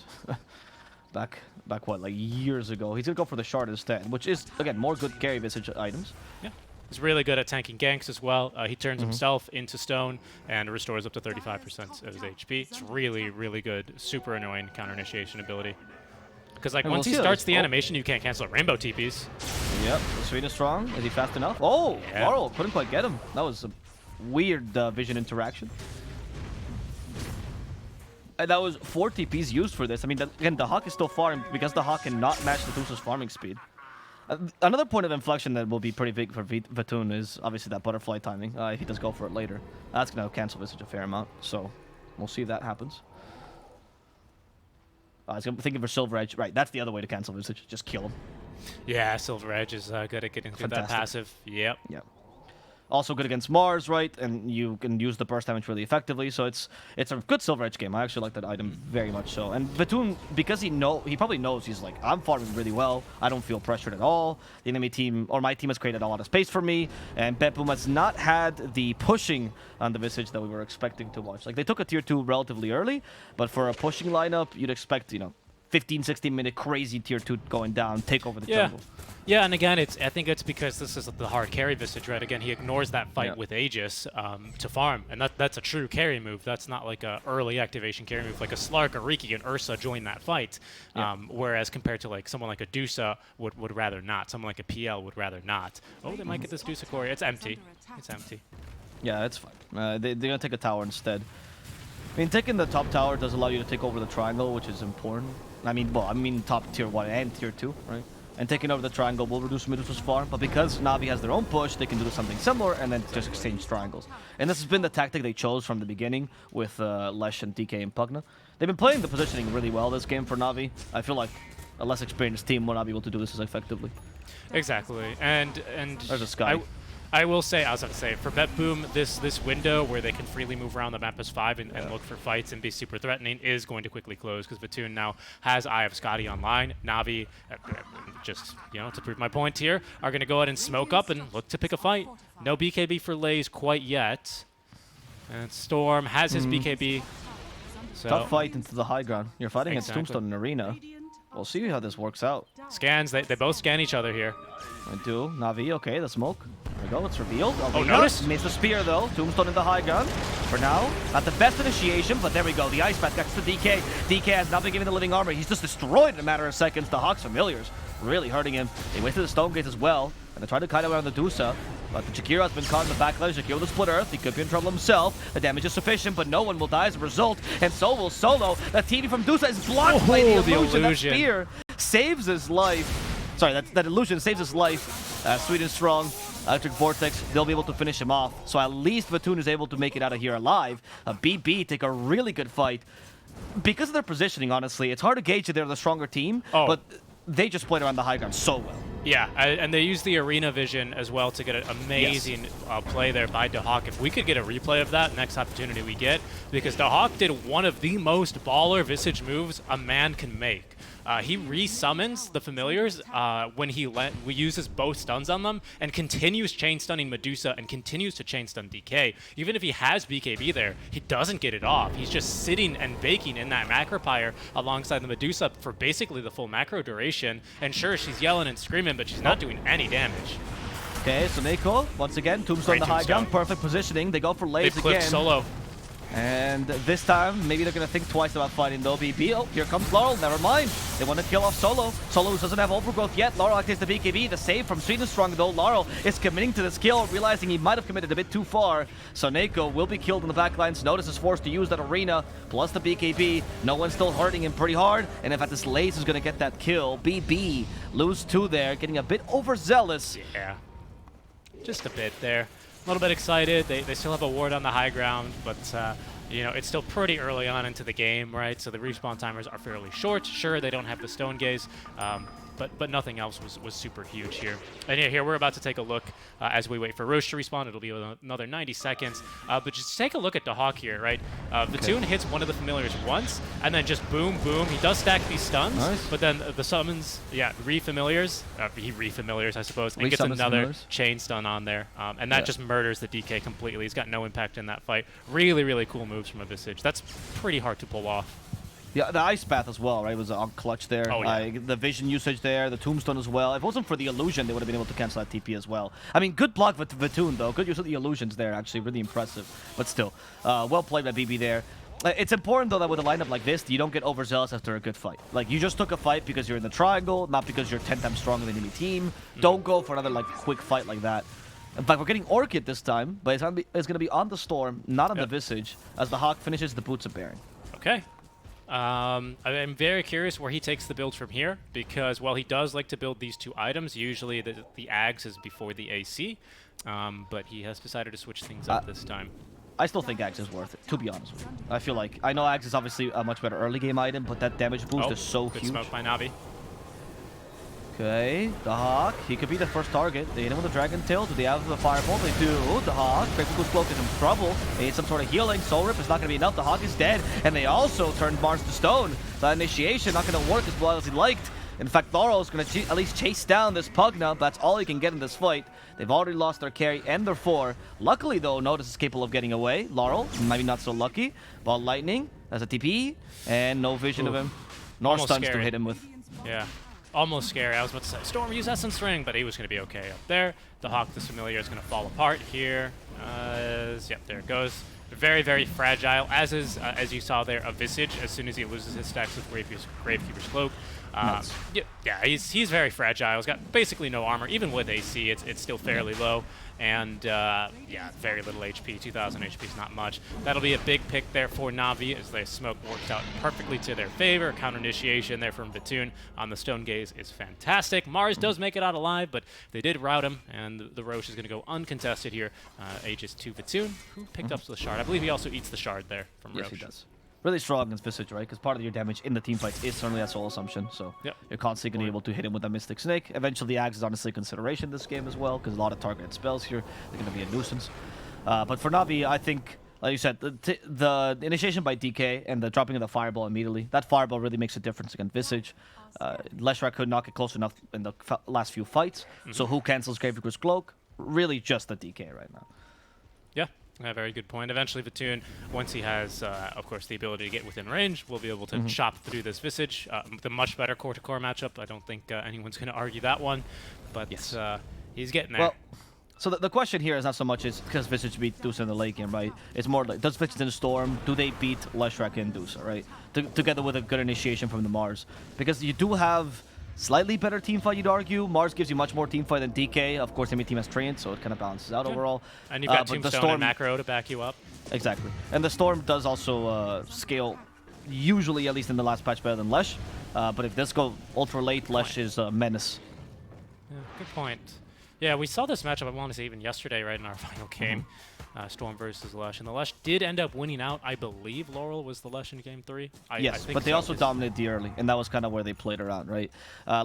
back what, like years ago. He's gonna go for the Shard instead, which is, again, more good carry Visage items. Yeah. He's really good at tanking ganks as well. He turns himself into stone and restores up to 35% of his HP. It's really, really good, super annoying counter initiation ability. Because like And once we'll he see starts this. the Oh. animation, you can't cancel Rainbow TPs. Yep, SeekNStrike. Is he fast enough? Oh, Yeah. Laurel couldn't quite get him. That was a weird vision interaction. And that was 4 TPs used for this. I mean, again, the Hawk is still farming because the Hawk cannot match the Tusa's farming speed. Another point of inflection that will be pretty big for Vatoon is obviously that butterfly timing. If he does go for it later, that's going to cancel Visage a fair amount. So we'll see if that happens. I was thinking for Silver Edge. Right, that's the other way to cancel Visage. Just kill him. Yeah, Silver Edge is good at getting through that Fantastic. passive. Yep. Yeah. Also good against Mars, right? And you can use the burst damage really effectively. So it's a good Silver Edge game. I actually like that item very much so. And Vatoon, because he probably knows, he's like, I'm farming really well. I don't feel pressured at all. The enemy team, or my team, has created a lot of space for me. And BetBoom has not had the pushing on the Visage that we were expecting to watch. Like, they took a tier 2 relatively early, but for a pushing lineup, you'd expect, 15, 16-minute crazy tier 2 going down, take over the jungle. Yeah, and again, I think it's because this is the hard carry Visage, right? Again, he ignores that fight with Aegis to farm, and that's a true carry move. That's not like a early activation carry move. Like a Slark, a Riki, and Ursa join that fight, whereas compared to like someone like a Dusa would rather not. Someone like a PL would rather not. Oh, they might get this Dusa core. It's empty. It's empty. Yeah, it's fine. They're going to take a tower instead. I mean, taking the top tower does allow you to take over the triangle, which is important. I mean top tier 1 and tier 2, right? And taking over the triangle will reduce Medusa's farm, but because Navi has their own push, they can do something similar and then just exchange triangles. And this has been the tactic they chose from the beginning with Lesh and DK and Pugna. They've been playing the positioning really well this game for Navi. I feel like a less experienced team will not be able to do this as effectively. Exactly, and There's a Sky. I will say, I was going to say, for BetBoom, this window where they can freely move around the map as 5 and look for fights and be super threatening is going to quickly close because Vatoon now has Eye of Scotty online. Navi, just, to prove my point here, are going to go ahead and smoke up and look to pick a fight. No BKB for Lays quite yet. And Storm has his BKB. So Tough fight into the high ground. You're fighting against Exactly. Tombstone in Arena. We'll see how this works out. scans, they both scan each other here. I do. Navi, okay, the smoke. There we go, it's revealed. Oh, notice? Missed the spear, though. Tombstone in the high ground. For now, not the best initiation, but there we go. The Ice Path gets to DK. DK has not been given the living armor. He's just destroyed in a matter of seconds. The Hawks Familiars really hurting him. They wasted the Stone Gates as well, and they tried to kite around the Dusa. But the Jakiro has been caught in the backline. Jakiro with the Split Earth. He could be in trouble himself. The damage is sufficient, but no one will die as a result. And so will Solo. The TV from Dusa is blocked by the illusion. That spear saves his life. Sorry, that illusion saves his life. Sweet and strong. Electric Vortex, they'll be able to finish him off. So at least Vatoon is able to make it out of here alive. BB take a really good fight. Because of their positioning, honestly, it's hard to gauge that they're the stronger team, but they just played around the high ground so well. Yeah, and they use the arena vision as well to get an amazing play there by Dahawk. If we could get a replay of that next opportunity we get, because Dahawk did one of the most baller Visage moves a man can make. He resummons the familiars when he uses both stuns on them and continues chain stunning Medusa and continues to chain stun DK. Even if he has BKB there, he doesn't get it off. He's just sitting and baking in that macro pyre alongside the Medusa for basically the full macro duration. And sure, she's yelling and screaming, but she's not doing any damage. Okay, so Neko, once again, Tombstone Great the high Tombstone. ground, perfect positioning. They go for Lays They've clipped again. Solo. And this time, maybe they're going to think twice about fighting the OBB. Oh, here comes Laurel. Never mind. They want to kill off Solo. Solo doesn't have overgrowth yet. Laurel activates the BKB. The save from SeekNStrike, though. Laurel is committing to this kill, realizing he might have committed a bit too far. So Neko will be killed in the backlines. Notice is forced to use that arena, plus the BKB. No one's still hurting him pretty hard. And in fact, this Lace is going to get that kill. BB lose 2 there, getting a bit overzealous. Yeah, just a bit there. A little bit excited. They still have a ward on the high ground, but it's still pretty early on into the game, right? So the respawn timers are fairly short. Sure, they don't have the stone gaze, but nothing else was super huge here. And yeah, here we're about to take a look as we wait for Roche to respawn. It'll be another 90 seconds. But just take a look at Dahawk here, right? Vatoon hits one of the familiars once, and then just boom, boom. He does stack these stuns, but then the summons, re-familiars, I suppose, and gets another chain stun on there. And that just murders the DK completely. He's got no impact in that fight. Really, really cool moves from a Visage. That's pretty hard to pull off. Yeah, the Ice Path as well, right? Was on clutch there. Oh, yeah. The vision usage there, the Tombstone as well. If it wasn't for the illusion, they would have been able to cancel that TP as well. I mean, good block with Vatoon, though. Good use of the illusions there, actually. Really impressive. But still, well played by BB there. It's important, though, that with a lineup like this, you don't get overzealous after a good fight. Like, you just took a fight because you're in the triangle, not because you're 10 times stronger than any team. Don't go for another, like, quick fight like that. In fact, we're getting Orchid this time, but it's gonna be on the Storm, not on the Visage, as the Hawk finishes the Boots of Baron. Okay. I'm very curious where he takes the build from here, because while he does like to build these two items, usually the Ags is before the AC, but he has decided to switch things up this time. I still think Ags is worth it, to be honest with you. I feel like, I know Ags is obviously a much better early game item, but that damage boost is so good huge. smoke by NaVi. Okay, the Hawk, he could be the first target. They hit him with the Dragon Tail. Do they have the Fireball? They do. The Hawk, Gravecloak's Cloak is in trouble. They need some sort of healing. Soul Rip is not going to be enough. The Hawk is dead. And they also turned Mars to stone. That initiation not going to work as well as he liked. In fact, Laurel is going to at least chase down this Pug now. That's all he can get in this fight. They've already lost their carry and their 4. Luckily, though, Natus is capable of getting away. Laurel, maybe not so lucky. Ball Lightning as a TP, and no vision of him. Nor stuns to hit him with. Yeah. Almost scary. I was about to say, Storm, use Essence Ring, but he was going to be okay up there. The Hawk, this Familiar, is going to fall apart here. Yep, there it goes. Very, very fragile, as is, as you saw there, a Visage as soon as he loses his stacks with Gravekeeper's Cloak. Yeah, he's very fragile. He's got basically no armor. Even with AC, it's still fairly low. And, yeah, very little HP. 2,000 HP is not much. That'll be a big pick there for NaVi, as their smoke worked out perfectly to their favor. Counter initiation there from Vatoon on the Stone Gaze is fantastic. Mars does make it out alive, but they did rout him, and the Roche is going to go uncontested here. Aegis to Vatoon, who picked up the Shard. I believe he also eats the Shard there from Roche. Yes, he does. Really strong against Visage, right? Because part of your damage in the team fights is certainly that Soul Assumption, so you're constantly going to be able to hit him with a Mystic Snake. Eventually, the Axe is honestly a consideration this game as well, because a lot of targeted spells here. They're going to be a nuisance. But for NaVi, I think, like you said, the initiation by DK and the dropping of the Fireball immediately, that Fireball really makes a difference against Visage. Leshrac could not get close enough in the last few fights, so who cancels Gravekeeper's Cloak? Really just the DK right now. Yeah. A very good point. Eventually, Vatoon, once he has, of course, the ability to get within range, will be able to chop through this Visage. The much better core-to-core matchup. I don't think anyone's going to argue that one, but he's getting there. Well, so the question here is not so much is because Visage beat Dusa in the late game, right? It's more like, does Visage in the Storm, do they beat Leshrac and Dusa, right? Together with a good initiation from the Mars. Because you do have slightly better team fight, you'd argue. Mars gives you much more team fight than DK. Of course, enemy team has Treant, so it kind of balances out overall. And you've got Tombstone and Macro to back you up. Exactly. And the Storm does also scale, usually, at least in the last patch, better than Lesh. But if this go ultra late, Lesh is a menace. Yeah, good point. Yeah, we saw this matchup, I want to say, even yesterday, right, in our final game. Storm versus Lesh. And the Lesh did end up winning out. I believe Laurel was the Lesh in Game 3. Yes, but they also dominated the early, and that was kind of where they played around, right?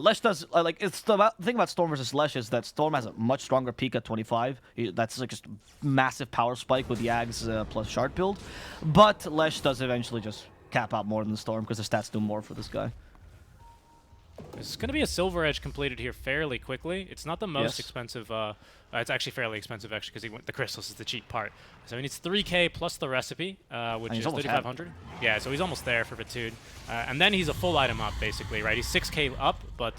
Lesh does, like, it's the thing about Storm versus Lesh is that Storm has a much stronger peak at 25. That's like just massive power spike with the Ags plus Shard build. But Lesh does eventually just cap out more than Storm because the stats do more for this guy. It's going to be a Silver Edge completed here fairly quickly. It's not the most expensive. It's actually fairly expensive, actually, because the crystals is the cheap part. So he needs 3K plus the recipe, which is 3,500. Yeah, so he's almost there for Vatoon. And then he's a full item up, basically, right? He's 6K up, but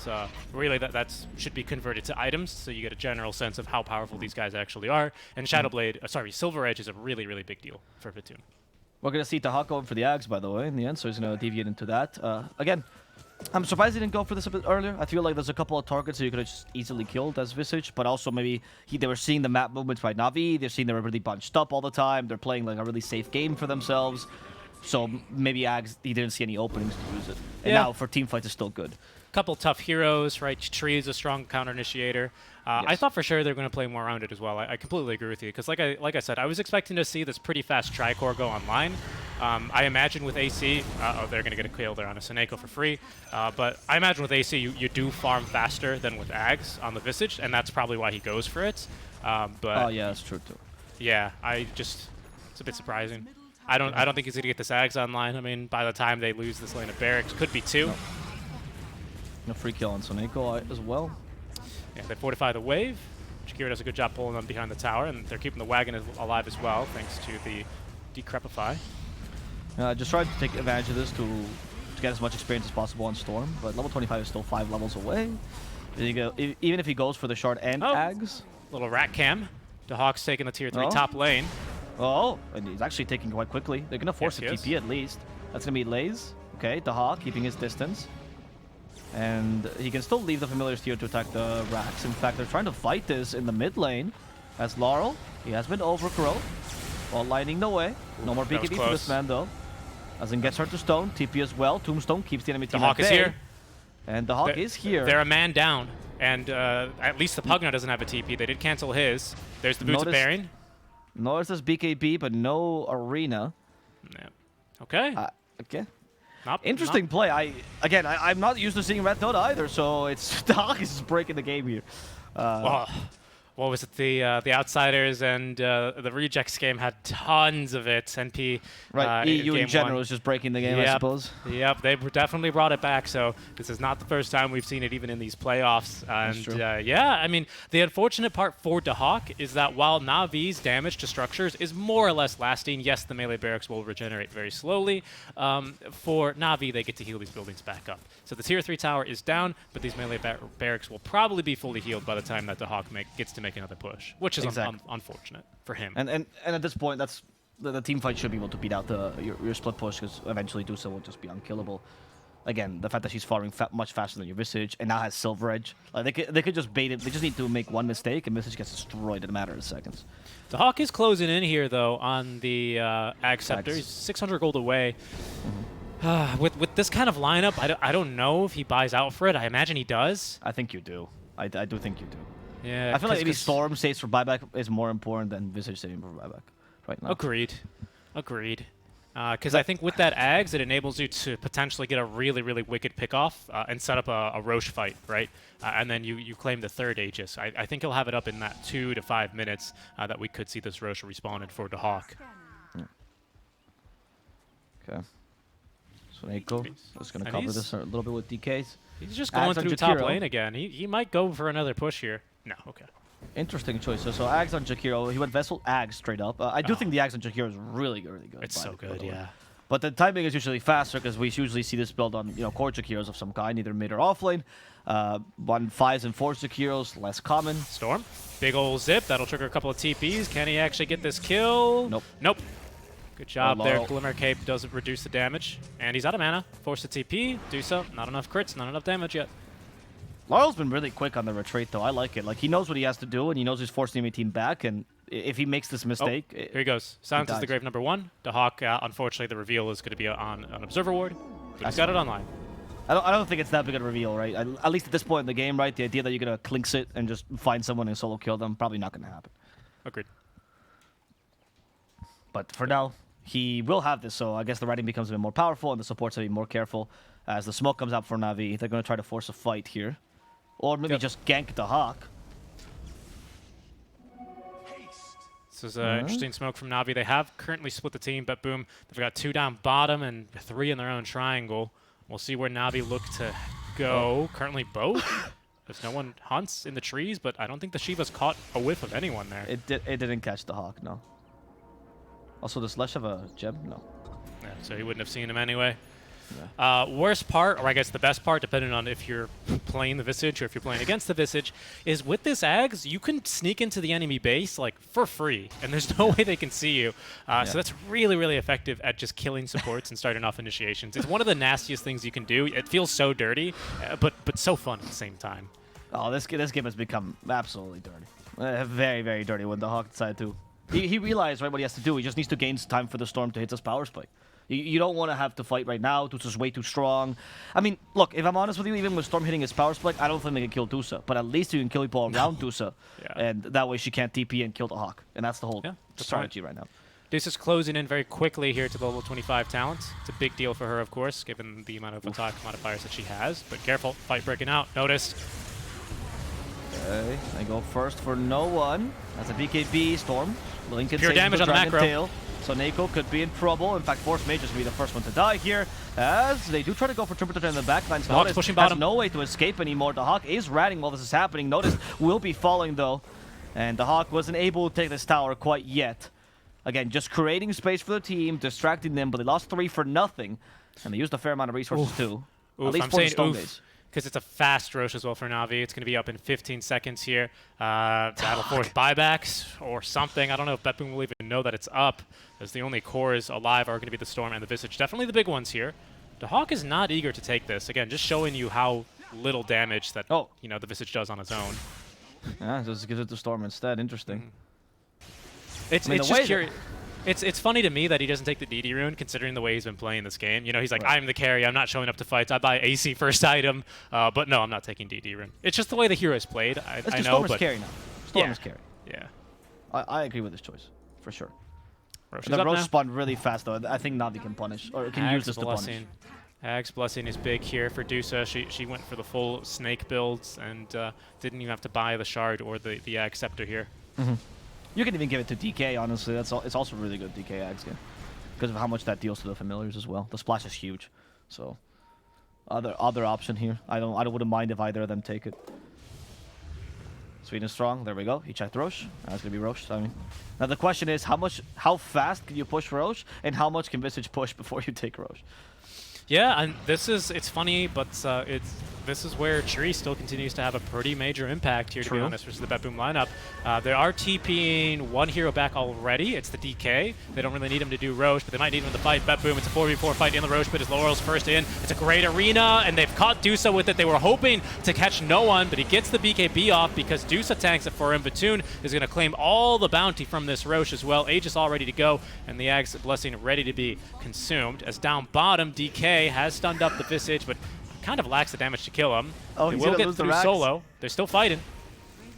really that should be converted to items, so you get a general sense of how powerful these guys actually are. And Silver Edge is a really, really big deal for Vatoon. We're going to see Tahak going for the Ags, by the way, in the end, so he's going to deviate into that. Again, I'm surprised he didn't go for this a bit earlier. I feel like there's a couple of targets that you could have just easily killed as Visage, but also maybe they were seeing the map movements by NaVi. They're seeing they were really bunched up all the time. They're playing like a really safe game for themselves. So maybe Ags, he didn't see any openings to use it. And now for teamfights, it's still good. Couple tough heroes, right? Tree is a strong counter initiator. I thought for sure they're going to play more around it as well. I completely agree with you because, like I said, I was expecting to see this pretty fast Tricore go online. I imagine with AC, they're going to get a kill there on a Seneko for free. But I imagine with AC, you do farm faster than with Ags on the Visage, and that's probably why he goes for it. But yeah, that's true too. Yeah, it's a bit surprising. I don't think he's going to get this Ags online. I mean, by the time they lose this lane of Barracks, could be 2. No free kill on Seneko as well. Yeah, they fortify the wave. Shakira does a good job pulling them behind the tower, and they're keeping the wagon alive as well, thanks to the Decrepify. Just trying to take advantage of this to get as much experience as possible on Storm, but level 25 is still 5 levels away. Even if he goes for the Shard and Ags. Little rat cam. The Hawk's taking the tier 3 top lane. Oh, and he's actually taking quite quickly. They're gonna force a Yes, TP at least. That's gonna be Lays. Okay, the Hawk keeping his distance. And he can still leave the Familiars here to attack the Rax. In fact, they're trying to fight this in the mid lane. As Laurel, he has been overgrowth while lining the way. No more BKB for this man though. As in gets her to stone, TP as well. Tombstone keeps the enemy team The Hawk at is bay. here. And the Hawk is here. They're a man down. And at least the Pugna doesn't have a TP. They did cancel his. There's the Boots of Baron. Notice this BKB, but no Arena. Yeah. Okay. Okay. Interesting play. I'm not used to seeing Red Dot either, so it's the Hawk is just breaking the game here. What was it? The Outsiders and the Rejects game had tons of it. NP right. EU in general is just breaking the game, I suppose. Yep, they definitely brought it back. So this is not the first time we've seen it, even in these playoffs. And yeah, I mean, the unfortunate part for DeHawk is that while NaVi's damage to structures is more or less lasting, yes, the melee barracks will regenerate very slowly. For NaVi, they get to heal these buildings back up. So the tier 3 tower is down, but these melee barracks will probably be fully healed by the time that DeHawk gets to make another push, which is unfortunate for him. And at this point, that's the team fight should be able to beat out your split push, because eventually Dusa will just be unkillable. Again, the fact that she's firing much faster than your Visage and now has Silver Edge, like they could just bait it. They just need to make one mistake and Visage gets destroyed in a matter of seconds. The Hawk is closing in here though on the Ag Scepter. He's 600 gold away. With this kind of lineup, I don't know if he buys out for it. I imagine he does. I think you do. I do think you do. Yeah, I feel like maybe Storm saves for buyback is more important than Visage saving for buyback right now. Agreed. Because I think with that Ags, it enables you to potentially get a really, really wicked pickoff and set up a Roche fight, right? And then you claim the third Aegis. I think he'll have it up in that 2 to 5 minutes that we could see this Roche respawned for the Hawk. Okay. So Eiko is going to cover this a little bit with DKs. He's just going through top lane again. He might go for another push here. No, okay. Interesting choice. So Ags on Jakiro. He went Vessel Ags straight up. I do think the Ags on Jakiro is really good. It's so good, yeah. But the timing is usually faster because we usually see this build on core Jakiros of some kind, either mid or off lane. 5s and 4s Jakiros, less common. Storm, big ol' zip. That'll trigger a couple of TPs. Can he actually get this kill? Nope. Good job there. Glimmer Cape doesn't reduce the damage. And he's out of mana. Force a TP. Do so. Not enough crits. Not enough damage yet. Laurel's been really quick on the retreat, though. I like it. Like, he knows what he has to do, and he knows he's forcing the enemy team back, and if he makes this mistake... here he goes. Silence is the grave number 1. The Hawk, unfortunately, the reveal is going to be on an Observer Ward. But he's got it online. I don't think it's that big of a reveal, right? At least at this point in the game, right? The idea that you're going to clinks it and just find someone and solo kill them, probably not going to happen. Agreed. But for now, he will have this, so I guess the writing becomes a bit more powerful, and the supports will be more careful. As the smoke comes out for NaVi, they're going to try to force a fight here. Or maybe just gank the Hawk. This is an interesting smoke from NaVi. They have currently split the team, but BetBoom, they've got 2 down bottom and 3 in their own triangle. We'll see where NaVi look to go. Currently both. There's no one hunts in the trees, but I don't think the Shiva's caught a whiff of anyone there. It didn't catch the Hawk, no. Also, does Lesh have a gem? No. Yeah, so he wouldn't have seen him anyway. Yeah. Worst part, or I guess the best part, depending on if you're playing the Visage or if you're playing against the Visage, is with this Ags, you can sneak into the enemy base like for free, and there's no way they can see you. So that's really, really effective at just killing supports and starting off initiations. It's one of the nastiest things you can do. It feels so dirty, but so fun at the same time. Oh, this game has become absolutely dirty. Very, very dirty when the Hawk decided to. He realized what he has to do. He just needs to gain time for the Storm to hit his power spike. You don't want to have to fight right now. Tusa's way too strong. I mean, look, if I'm honest with you, even with Storm hitting his power spike, I don't think they can kill Tusa. But at least you can kill people around Tusa. And that way she can't TP and kill the Hawk. And that's the whole strategy right now. Tusa's closing in very quickly here to the level 25 talent. It's a big deal for her, of course, given the amount of attack modifiers that she has. But careful, fight breaking out. Noticed. Okay, they go first for no one. That's a BKB Storm. Lincoln pure damage on the macro. Tail. So Neiko could be in trouble. In fact, Force Mage is going to be the first one to die here, as they do try to go for Triple in the backline. The Hawk's pushing bottom. Has no way to escape anymore. The Hawk is ratting while this is happening. Notice will be falling, though. And the Hawk wasn't able to take this tower quite yet. Again, just creating space for the team, distracting them, but they lost 3 for nothing. And they used a fair amount of resources, too. At least for the Stone Days. because it's a fast Roche as well for Navi. It's going to be up in 15 seconds here. That'll force buybacks or something. I don't know if BetBoom will even know that it's up, as the only cores alive are going to be the Storm and the Visage. Definitely the big ones here. The Hawk is not eager to take this. Again, just showing you how little damage that you know, the Visage does on his own. Yeah, just gives it to Storm instead. Interesting. It's just curious. It's funny to me that he doesn't take the DD rune, considering the way he's been playing this game. You know, he's like, I'm the carry, I'm not showing up to fights, I buy AC first item, but no, I'm not taking DD rune. It's just the way the hero is played, I know, Storm but... is carry now. Storm is carry. Yeah. I agree with this choice, for sure. The Roche spawned really fast, though. I think Navi can punish, or can use this to punish. Ag's Blessing is big here for Dusa. She went for the full snake builds and didn't even have to buy the shard or the Ag Scepter here. You can even give it to DK, honestly. It's also really good DK Ags game because of how much that deals to the familiars as well. The splash is huge, so other option here. I wouldn't mind if either of them take it. Sweden is strong. There we go. He checked Roche. That's gonna be Roche. I mean, now the question is how fast can you push Roche, and how much can Visage push before you take Roche? Yeah, and it's funny, but this is where Tree still continues to have a pretty major impact here, to be honest, versus the BetBoom lineup. They are TPing one hero back already. It's the DK. They don't really need him to do Roche, but they might need him in the fight. BetBoom, it's a 4v4 fight in the Roche pit as Laurel's first in. It's a great arena, and they've caught Dusa with it. They were hoping to catch no one, but he gets the BKB off because Dusa tanks it for him. Batoon is going to claim all the bounty from this Roche as well. Aegis all ready to go, and the Ag's Blessing ready to be consumed. As down bottom, DK has stunned up the Visage, but kind of lacks the damage to kill him. Oh, they will get through solo. They're still fighting.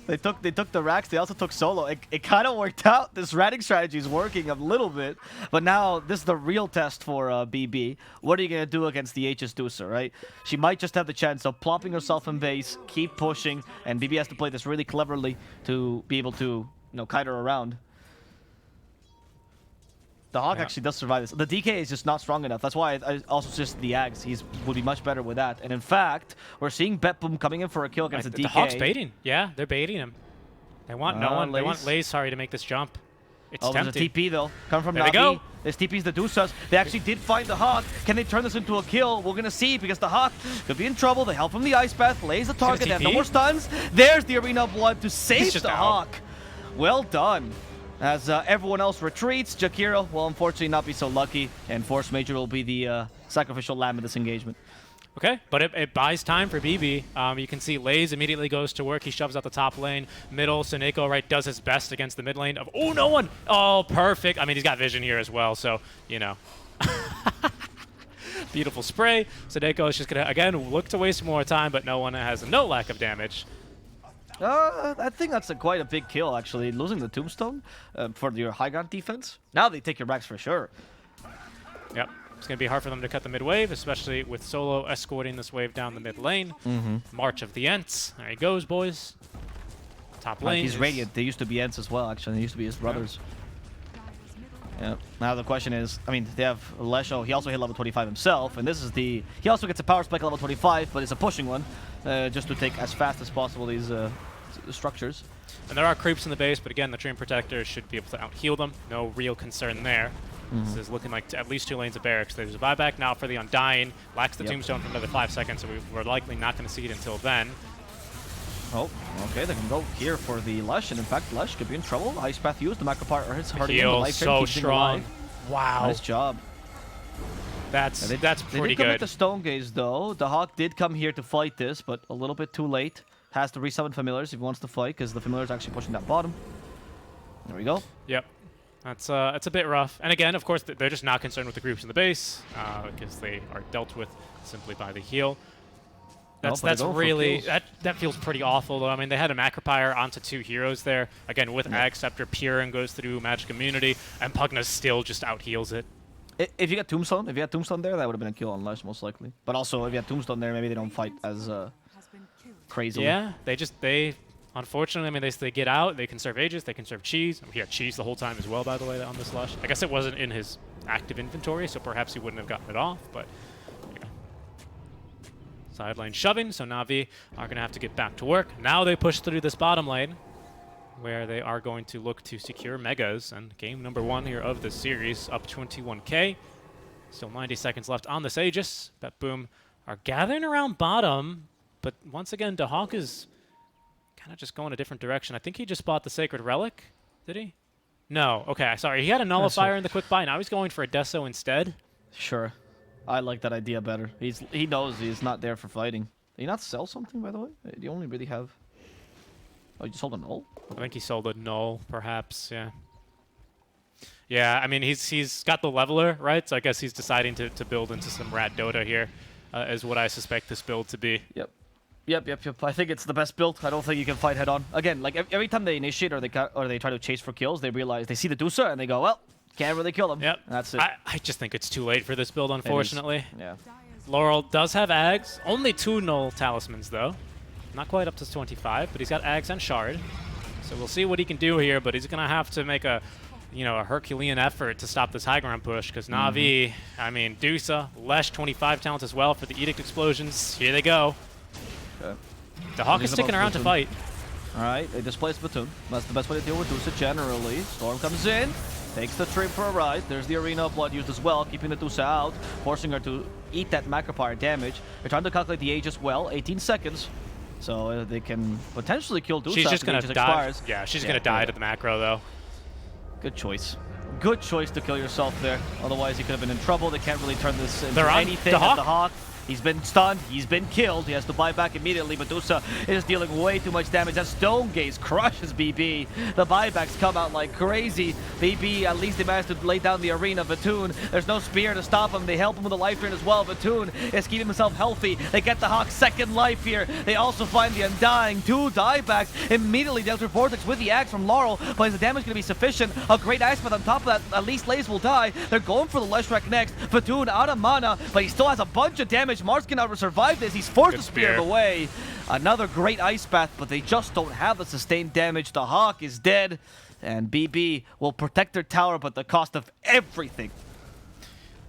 They took the racks. They also took solo. It kind of worked out. This ratting strategy is working a little bit, but now this is the real test for BB. What are you gonna do against the HS Dusa, right? She might just have the chance of plopping herself in base, keep pushing, and BB has to play this really cleverly to be able to, kite her around. The Hawk actually does survive this. The DK is just not strong enough. That's why I also suggest the Ags. He would be much better with that. And in fact, we're seeing BetBoom coming in for a kill against the DK. The Hawk's baiting. Yeah, they're baiting him. They want no one. They want Lays, to make this jump. It's tempting. There's a TP though. Coming from Navi. Go. This TP's the Dusas. They actually did find the Hawk. Can they turn this into a kill? We're gonna see, because the Hawk could be in trouble. They help from the Ice Path. Lays the target. They have no more stuns. There's the Arena of Blood to save the Hawk. Well done. As everyone else retreats, Jakiro will unfortunately not be so lucky, and Force Major will be the sacrificial lamb of this engagement. Okay, but it buys time for BB. You can see Lays immediately goes to work. He shoves out the top lane. Middle, Soneko, right, does his best against the mid lane. Oh, no one! Oh, perfect. I mean, he's got vision here as well, so, Beautiful spray. Soneko is just going to, again, look to waste more time, but no one has no lack of damage. I think that's quite a big kill, actually. Losing the Tombstone for your high ground defense. Now they take your racks for sure. Yep. It's going to be hard for them to cut the mid wave, especially with Solo escorting this wave down the mid lane. March of the Ents. There he goes, boys. Top lane. He's Radiant. They used to be Ents as well, actually. They used to be his brothers. Yeah. Now the question is, I mean, they have Lesho. He also hit level 25 himself, and this is the... He also gets a power spike at level 25, but it's a pushing one, just to take as fast as possible these structures. And there are creeps in the base, but again, the Treant Protector should be able to out-heal them. No real concern there. This is looking like at least 2 lanes of barracks. There's a buyback now for the Undying. Lacks the Tombstone for another 5 seconds, so we're likely not going to see it until then. Oh, okay, they can go here for the Lush, and in fact, Lush could be in trouble. Ice Path used, the Macro Part hurts hurting him. The life so strong. Wow. Nice job. That's pretty good. They did commit the Stone Gaze, though. The Hawk did come here to fight this, but a little bit too late. Has to resummon Familiars if he wants to fight, because the Familiars actually pushing that bottom. There we go. Yep. That's a bit rough. And again, of course, they're just not concerned with the groups in the base, because they are dealt with simply by the heal. That's really, that feels pretty awful, though. I mean, they had a Macropyre onto 2 heroes there. Again, with Ag Scepter, Purin goes through Magic Immunity, and Pugna still just out-heals it. If you got Tombstone, if you had Tombstone there, that would have been a kill on Lush, most likely. But also, if you had Tombstone there, maybe they don't fight as crazy. Yeah, unfortunately, I mean, they get out, they conserve Aegis, they conserve Cheese. He had Cheese the whole time as well, by the way, on this Lush. I guess it wasn't in his active inventory, so perhaps he wouldn't have gotten it off, but... Side lane shoving, so Navi are going to have to get back to work. Now they push through this bottom lane, where they are going to look to secure Megas. And game number 1 here of this series, up 21k. Still 90 seconds left on this Aegis. BetBoom are gathering around bottom. But once again, Hawk is kind of just going a different direction. I think he just bought the Sacred Relic. Did he? No. Okay, sorry. He had a Nullifier in the quick buy. Now he's going for a Deso instead. Sure. I like that idea better. He knows he's not there for fighting. Did he not sell something, by the way? Do you only really have... Oh, you just sold a null? I think he sold a null, perhaps, yeah. Yeah, I mean, he's got the leveler, right? So I guess he's deciding to build into some Rat Dota here, is what I suspect this build to be. Yep. Yep. I think it's the best build. I don't think you can fight head on. Again, like every time they initiate or they try to chase for kills, they realize they see the Dusa and they go, well, can't really kill him. Yep. That's it. I just think it's too late for this build, unfortunately. Yeah. Laurel does have Ags. Only 2 null talismans, though. Not quite up to 25, but he's got Ags and Shard. So we'll see what he can do here, but he's going to have to make a Herculean effort to stop this high ground push, because NaVi, I mean, Dusa, Lesh, 25 talents as well for the Edict Explosions. Here they go. Okay. The Hawk is sticking around to fight. All right, they displace Platoon. That's the best way to deal with Dusa generally. Storm comes in, takes the Trim for a ride. There's the Arena of Blood used as well, keeping the Dusa out, forcing her to eat that macro power damage. They're trying to calculate the age as well, 18 seconds. So they can potentially kill Dusa. She's just going to die. Expires. Yeah, she's going to die to the macro, though. Good choice. Good choice to kill yourself there. Otherwise, he could have been in trouble. They can't really turn this into anything. The Hawk. He's been stunned. He's been killed. He has to buy back immediately. But Dusa is dealing way too much damage. That Stone Gaze crushes BB. The buybacks come out like crazy. BB, at least they managed to lay down the Arena. Vatoon, there's no spear to stop him. They help him with a life drain as well. Vatoon is keeping himself healthy. They get the Hawk's second life here. They also find the Undying. 2 diebacks immediately down to Vortex with the Axe from Laurel. But is the damage going to be sufficient? A great Ice Path on top of that. At least Laze will die. They're going for the Leshrac next. Vatoon out of mana, but he still has a bunch of damage. Mars cannot survive this. He's forced to spear him away. Another great Ice Path, but they just don't have the sustained damage. The Hawk is dead, and BB will protect their tower, but the cost of everything.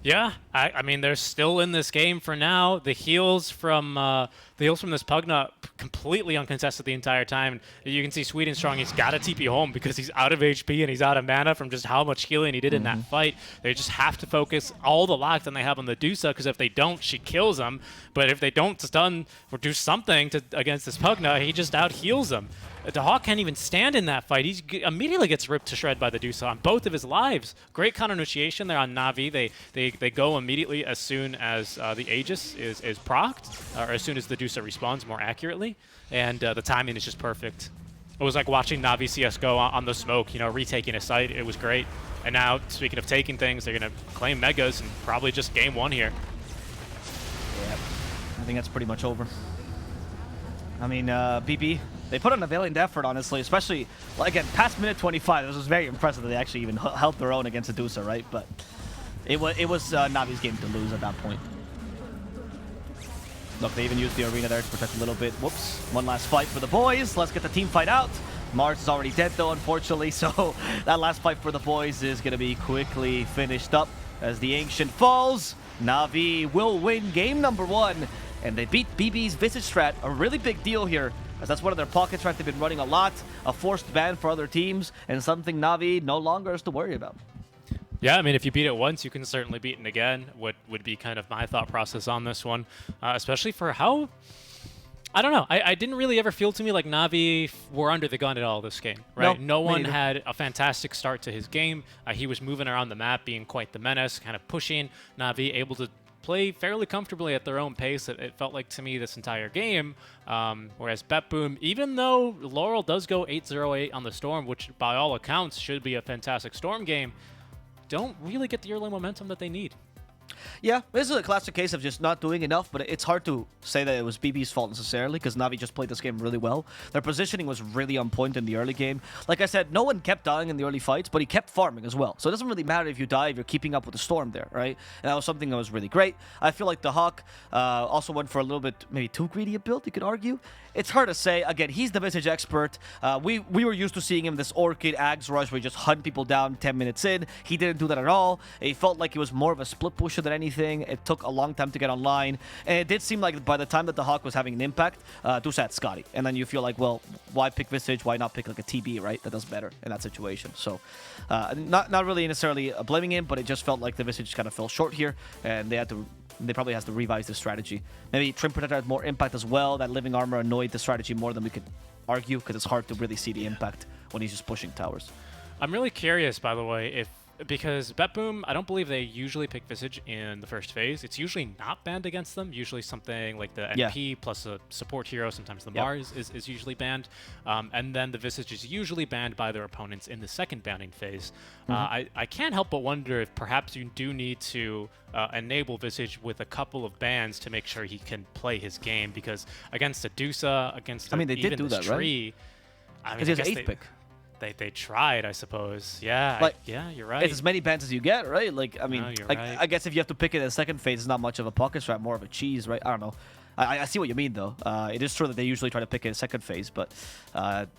Yeah, I mean, they're still in this game for now. The heals from this Pugna completely uncontested the entire time. You can see SweetNStrike, he's got to TP home because he's out of HP and he's out of mana from just how much healing he did in that fight. They just have to focus all the lockdown they have on the Dusa, because if they don't, she kills him. But if they don't stun or do something against this Pugna, he just out heals them. The Hawk can't even stand in that fight. He immediately gets ripped to shred by the Dusa on both of his lives. Great counter initiation there on NaVi. They go immediately as soon as the Aegis is procced, or as soon as the Dusa responds more accurately, and the timing is just perfect. It was like watching NaVi CS go on the smoke, retaking a site. It was great. And now, speaking of taking things, they're going to claim Megas and probably just game 1 here. Yeah, I think that's pretty much over. I mean, BB, they put in a valiant effort, honestly, especially, again, past minute 25. This was very impressive that they actually even held their own against the Dusa, right? But it was NaVi's game to lose at that point. Look, they even used the Arena there to protect a little bit. Whoops. One last fight for the boys. Let's get the team fight out. Mars is already dead, though, unfortunately, so that last fight for the boys is going to be quickly finished up as the Ancient falls. NaVi will win game number 1. And they beat BB's Visage strat, a really big deal here, as that's one of their pocket strats they've been running a lot, a forced ban for other teams, and something NaVi no longer has to worry about. Yeah, I mean, if you beat it once, you can certainly beat it again, would be kind of my thought process on this one, especially for how... I don't know. I didn't really ever feel to me like NaVi were under the gun at all this game, right? No one had a fantastic start to his game. He was moving around the map, being quite the menace, kind of pushing. NaVi able to play fairly comfortably at their own pace, it felt like to me this entire game. Whereas BetBoom, even though Laurel does go 8-0-8 on the Storm, which by all accounts should be a fantastic Storm game, don't really get the early momentum that they need. Yeah, this is a classic case of just not doing enough, but it's hard to say that it was BB's fault necessarily, because NaVi just played this game really well. Their positioning was really on point in the early game. Like I said, no one kept dying in the early fights, but he kept farming as well. So it doesn't really matter if you die, if you're keeping up with the Storm there, right? And that was something that was really great. I feel like the Hawk also went for a little bit, maybe too greedy a build, you could argue. It's hard to say. Again, he's the Visage expert. We were used to seeing him this Orchid Ags rush where he just hunt people down 10 minutes in. He didn't do that at all. It felt like he was more of a split pusher than anything. It took a long time to get online. And it did seem like by the time that the Hawk was having an impact, Dusa had Scotty. And then you feel like, well, why pick Visage? Why not pick like a TB, right? That does better in that situation. So not really necessarily blaming him, but it just felt like the Visage kind of fell short here. And they had to They probably has to revise the strategy. Maybe Trim Protector had more impact as well. That Living Armor annoyed the strategy more than we could argue, because it's hard to really see the impact when he's just pushing towers. I'm really curious, by the way, because BetBoom, I don't believe they usually pick Visage in the first phase. It's usually not banned against them. Usually something like the NP plus a support hero, sometimes the Mars is usually banned. And then the Visage is usually banned by their opponents in the second banning phase. I can't help but wonder if perhaps you do need to enable Visage with a couple of bans to make sure he can play his game, because against a Dusa, against they even did do this that, tree, right? Because he has 8th pick. They tried, I suppose. Yeah, like, yeah, you're right. It's as many bans as you get, right? Like, I mean, No, you're like, right. I guess if you have to pick it in the second phase, it's not much of a pocket strat, more of a cheese, right? I don't know. I see what you mean, though. It is true that they usually try to pick it in second phase, but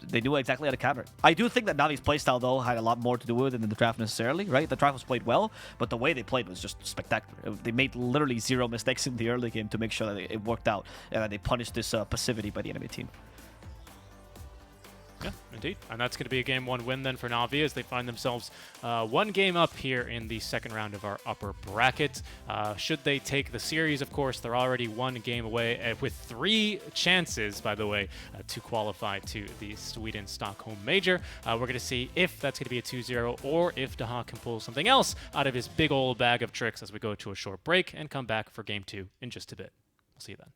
they do exactly how to counter. I do think that Navi's playstyle, though, had a lot more to do with it than the draft necessarily, right? The draft was played well, but the way they played was just spectacular. They made literally 0 mistakes in the early game to make sure that it worked out, and that they punished this passivity by the enemy team. Yeah, indeed. And that's going to be a Game 1 win then for NaVi, as they find themselves 1 game up here in the second round of our upper bracket. Should they take the series, of course, they're already 1 game away with 3 chances, by the way, to qualify to the Sweden-Stockholm Major. We're going to see if that's going to be a 2-0 or if Daha can pull something else out of his big old bag of tricks as we go to a short break and come back for Game 2 in just a bit. We'll see you then.